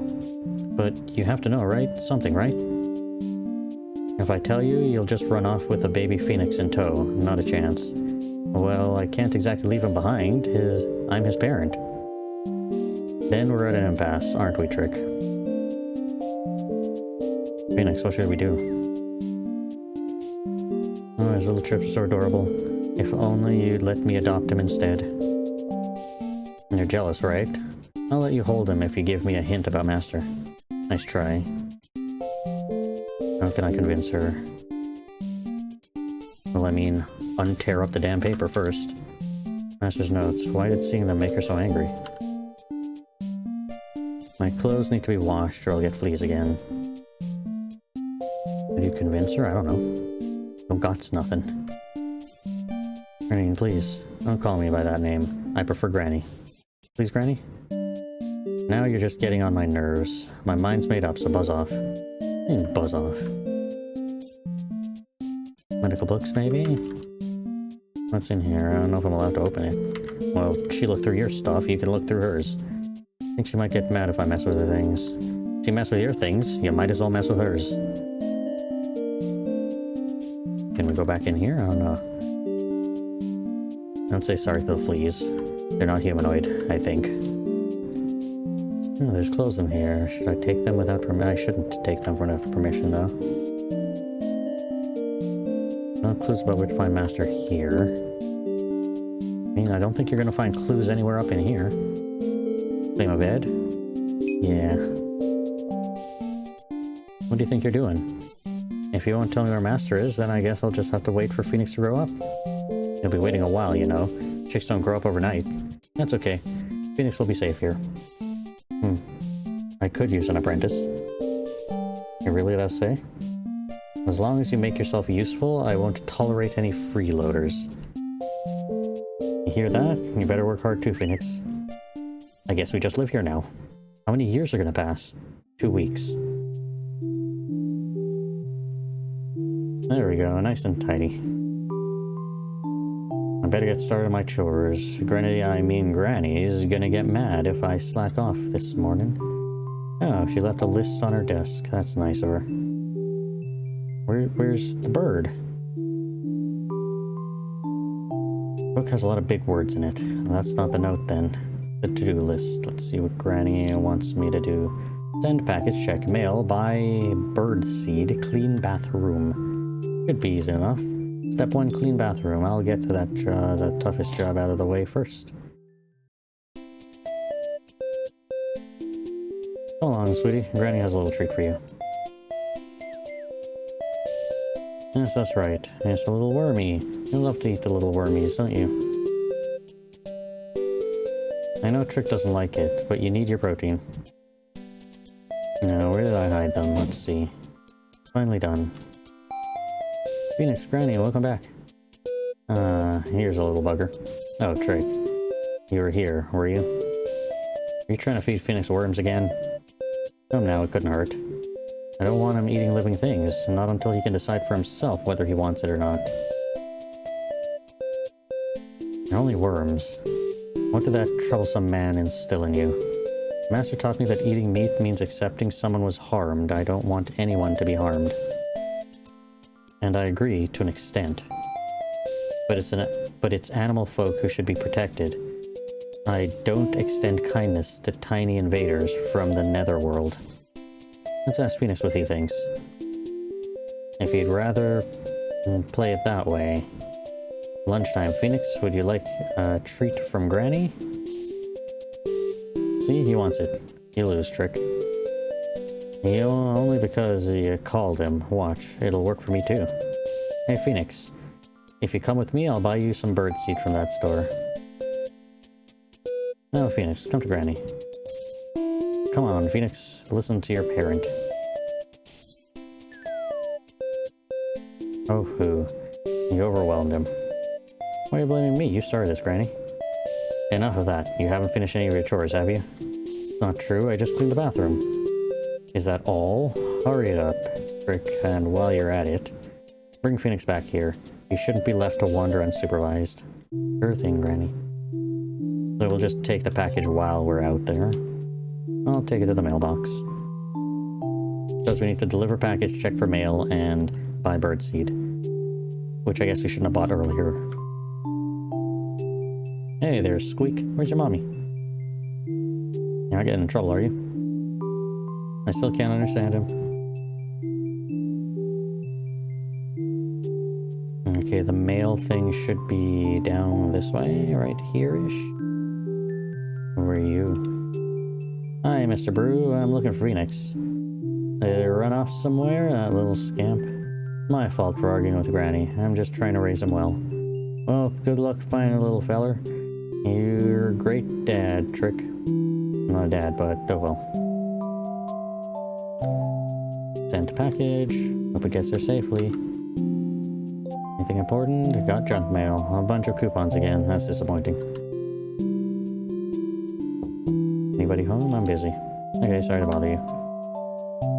But you have to know, right? Something, right? If I tell you, you'll just run off with a baby Phoenix in tow. Not a chance. Well, I can't exactly leave him behind. I'm his parent. Then we're at an impasse, aren't we, Trick? Phoenix, what should we do? Oh, his little trips are so adorable. If only you'd let me adopt him instead. You're jealous, right? I'll let you hold him if you give me a hint about Master. Nice try. How can I convince her? Well, I mean, untear up the damn paper first. Master's notes. Why did seeing them make her so angry? My clothes need to be washed or I'll get fleas again. Did you convince her? I don't know. No guts, nothing. Granny, please, don't call me by that name. I prefer Granny. Please, Granny? Now you're just getting on my nerves. My mind's made up, so buzz off. Buzz off. Medical books, maybe? What's in here? I don't know if I'm allowed to open it. Well, she looked through your stuff, you can look through hers. I think she might get mad if I mess with her things. If you mess with your things, you might as well mess with hers. Can we go back in here? I don't know. Don't say sorry to the fleas. They're not humanoid, I think. Oh, there's clothes in here. Should I take them without permission? I shouldn't take them without permission, though. No clues about where to find Master here. I mean, I don't think you're going to find clues anywhere up in here. Claim a bed? Yeah. What do you think you're doing? If you won't tell me where Master is, then I guess I'll just have to wait for Phoenix to grow up. You'll be waiting a while, you know. Chicks don't grow up overnight. That's okay. Phoenix will be safe here. I could use an apprentice. You really let us say? As long as you make yourself useful, I won't tolerate any freeloaders. You hear that? You better work hard too, Phoenix. I guess we just live here now. How many years are gonna pass? 2 weeks. There we go, nice and tidy. I better get started on my chores. Granny's gonna get mad if I slack off this morning. Oh, she left a list on her desk. That's nice of her. Where's the bird? The book has a lot of big words in it. That's not the note then. The to-do list. Let's see what Granny wants me to do. Send package, check mail, buy birdseed, clean bathroom. Should be easy enough. Step 1, clean bathroom. I'll get to that the toughest job out of the way first. Come along, sweetie. Granny has a little treat for you. Yes, that's right. It's a little wormy. You love to eat the little wormies, don't you? I know Trick doesn't like it, but you need your protein. Now, where did I hide them? Let's see. Finally done. Phoenix, Granny, welcome back. Here's a little bugger. Oh, Trick. You were here, were you? Are you trying to feed Phoenix worms again? Come now, it couldn't hurt. I don't want him eating living things, not until he can decide for himself whether he wants it or not. They're only worms. What did that troublesome man instill in you? Master taught me that eating meat means accepting someone was harmed. I don't want anyone to be harmed. And I agree to an extent. But it's animal folk who should be protected. I don't extend kindness to tiny invaders from the netherworld. Let's ask Phoenix what he thinks. If he'd rather play it that way. Lunchtime, Phoenix, would you like a treat from Granny? See, he wants it. You lose, Trick. Only because you called him. Watch, it'll work for me too. Hey, Phoenix. If you come with me, I'll buy you some birdseed from that store. No, Phoenix, come to Granny. Come on, Phoenix, listen to your parent. Oh, who? You overwhelmed him. Why are you blaming me? You started this, Granny. Enough of that. You haven't finished any of your chores, have you? Not true, I just cleaned the bathroom. Is that all? Hurry it up, Trick, and while you're at it, bring Phoenix back here. He shouldn't be left to wander unsupervised. Sure thing, Granny. So we'll just take the package while we're out there. I'll take it to the mailbox. Because we need to deliver package, check for mail, and buy birdseed. Which I guess we shouldn't have bought earlier. Hey, there's Squeak. Where's your mommy? You're not getting in trouble, are you? I still can't understand him. Okay, the mail thing should be down this way, right here-ish. Who are you? Hi, Mr. Brew. I'm looking for Phoenix. Did he run off somewhere, that little scamp? My fault for arguing with Granny. I'm just trying to raise him well. Well, good luck finding a little feller. You're a great dad, Trick. I'm not a dad, but oh well. Sent package. Hope it gets there safely. Anything important? Got junk mail. A bunch of coupons again. That's disappointing. Anybody home? I'm busy. Okay, sorry to bother you.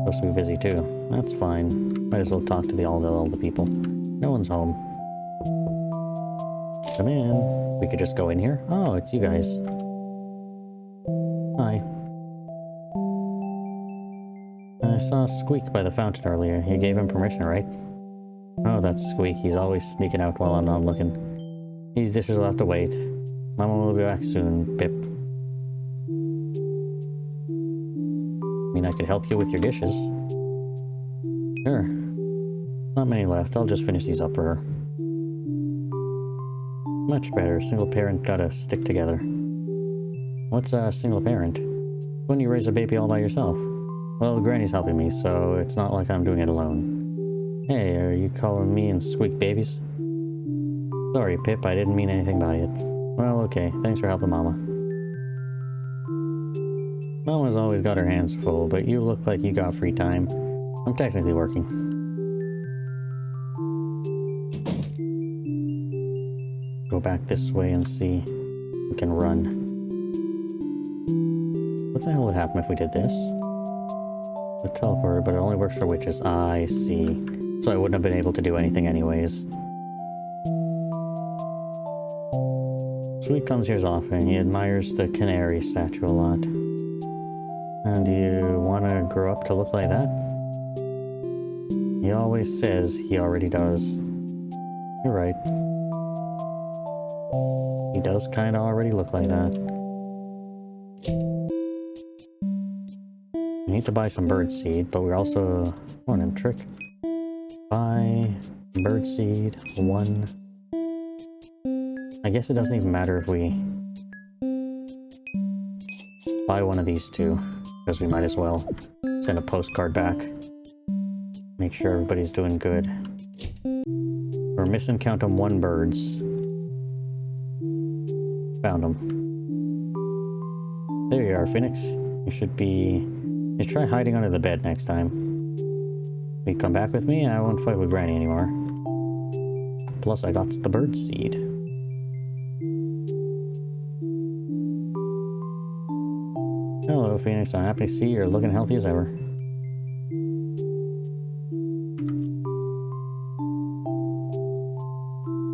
Supposed to be busy too. That's fine. Might as well talk to all the people. No one's home. Come in. We could just go in here. Oh, it's you guys. Hi. I saw Squeak by the fountain earlier. You gave him permission, right? Oh, that's Squeak. He's always sneaking out while I'm not looking. These dishes will have to wait. Mama will be back soon, Pip. I mean, I could help you with your dishes. Sure. Not many left. I'll just finish these up for her. Much better. Single parent gotta stick together. What's a single parent? When you raise a baby all by yourself? Well, Granny's helping me, so it's not like I'm doing it alone. Hey, are you calling me and Squeak babies? Sorry, Pip, I didn't mean anything by it. Well, okay, thanks for helping Mama. Mama's always got her hands full, but you look like you got free time. I'm technically working. go back this way and see if we can run. What the hell would happen if we did this? The teleporter, but it only works for witches. I see. So I wouldn't have been able to do anything anyways. Sweet comes here often. He admires the canary statue a lot. And do you want to grow up to look like that? He always says he already does. You're right. He does kind of already look like that. We need to buy some birdseed, but we're also... Morning, Trick. Buy birdseed 1. I guess it doesn't even matter if we buy one of these two, because we might as well send a postcard back. Make sure everybody's doing good. We're missing, count them, 1 birds. Found them. There you are, Phoenix. You should be... You try hiding under the bed next time. You come back with me and I won't fight with Granny anymore. Plus I got the bird seed. Hello, Phoenix. I'm happy to see you're looking healthy as ever.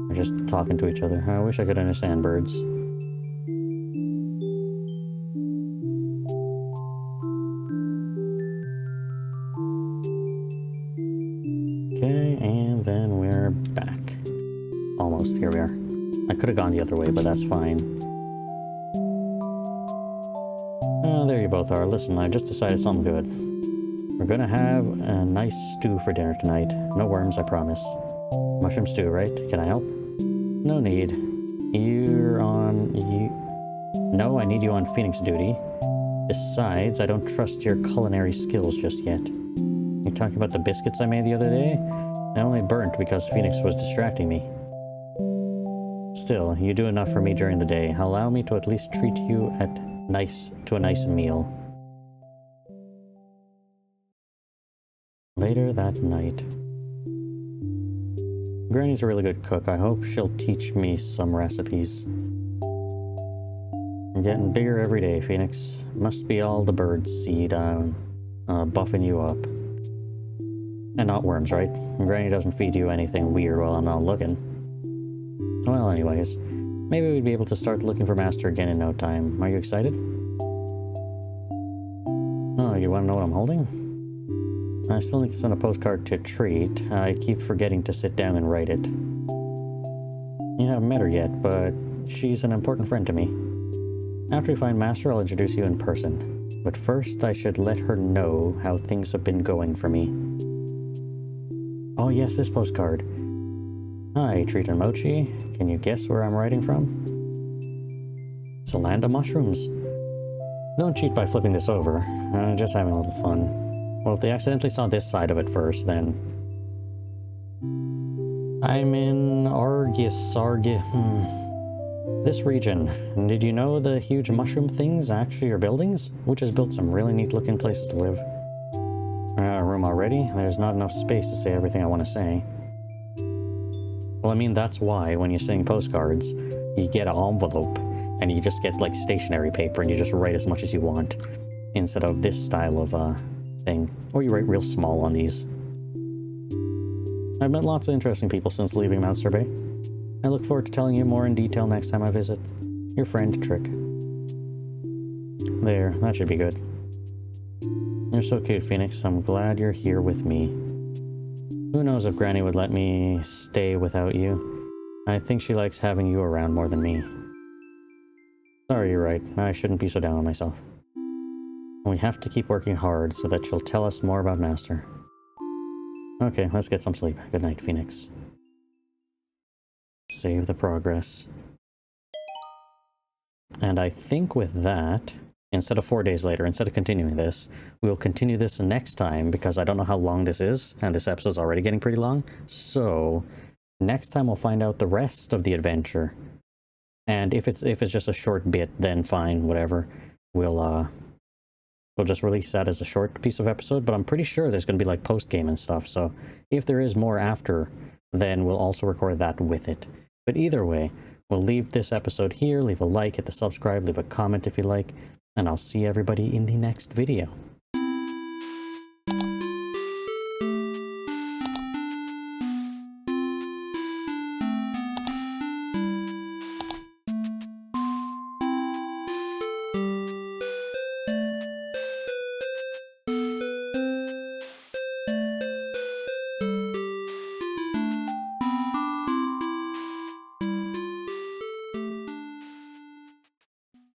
We're just talking to each other. I wish I could understand birds. Okay, and then we're back. Almost. Here we are. I could have gone the other way, but that's fine. There you both are. Listen, I just decided something good. We're gonna have a nice stew for dinner tonight. No worms, I promise. Mushroom stew, right? Can I help? No need. You're on... No, I need you on Phoenix duty. Besides, I don't trust your culinary skills just yet. You're talking about the biscuits I made the other day? I only burnt because Phoenix was distracting me. Still, you do enough for me during the day. Allow me to at least treat you to a nice meal. Later that night. Granny's a really good cook. I hope she'll teach me some recipes. You're getting bigger every day, Phoenix. Must be all the bird seed buffing you up. And not worms, right? Granny doesn't feed you anything weird while I'm not looking. Well, anyways, maybe we'd be able to start looking for Master again in no time. Are you excited? Oh, you want to know what I'm holding? I still need to send a postcard to Treat. I keep forgetting to sit down and write it. You haven't met her yet, but she's an important friend to me. After we find Master, I'll introduce you in person. But first, I should let her know how things have been going for me. Oh yes, this postcard. Hi, Treat and Mochi. Can you guess where I'm writing from? It's the land of mushrooms. Don't cheat by flipping this over. Just having a little fun. Well, if they accidentally saw this side of it first, then... I'm in this region. Did you know the huge mushroom things actually are buildings? Which has built some really neat looking places to live. Room already? There's not enough space to say everything I want to say. Well, I mean, that's why when you're sending postcards, you get an envelope and you just get like stationery paper and you just write as much as you want instead of this style of thing. Or you write real small on these. I've met lots of interesting people since leaving Mount Sorbet. I look forward to telling you more in detail next time I visit. Your friend, Trick. There, that should be good. You're so cute, Phoenix. I'm glad you're here with me. Who knows if Granny would let me stay without you. I think she likes having you around more than me. Sorry, you're right. I shouldn't be so down on myself. We have to keep working hard so that she'll tell us more about Master. Okay, let's get some sleep. Good night, Phoenix. Save the progress. And I think with that... Instead of 4 days later, instead of continuing this, we'll continue this next time because I don't know how long this is, and this episode's already getting pretty long. So, next time we'll find out the rest of the adventure. And if it's just a short bit, then fine, whatever. We'll just release that as a short piece of episode, but I'm pretty sure there's going to be like post-game and stuff, so if there is more after, then we'll also record that with it. But either way, we'll leave this episode here. Leave a like, hit the subscribe, leave a comment if you like, and I'll see everybody in the next video.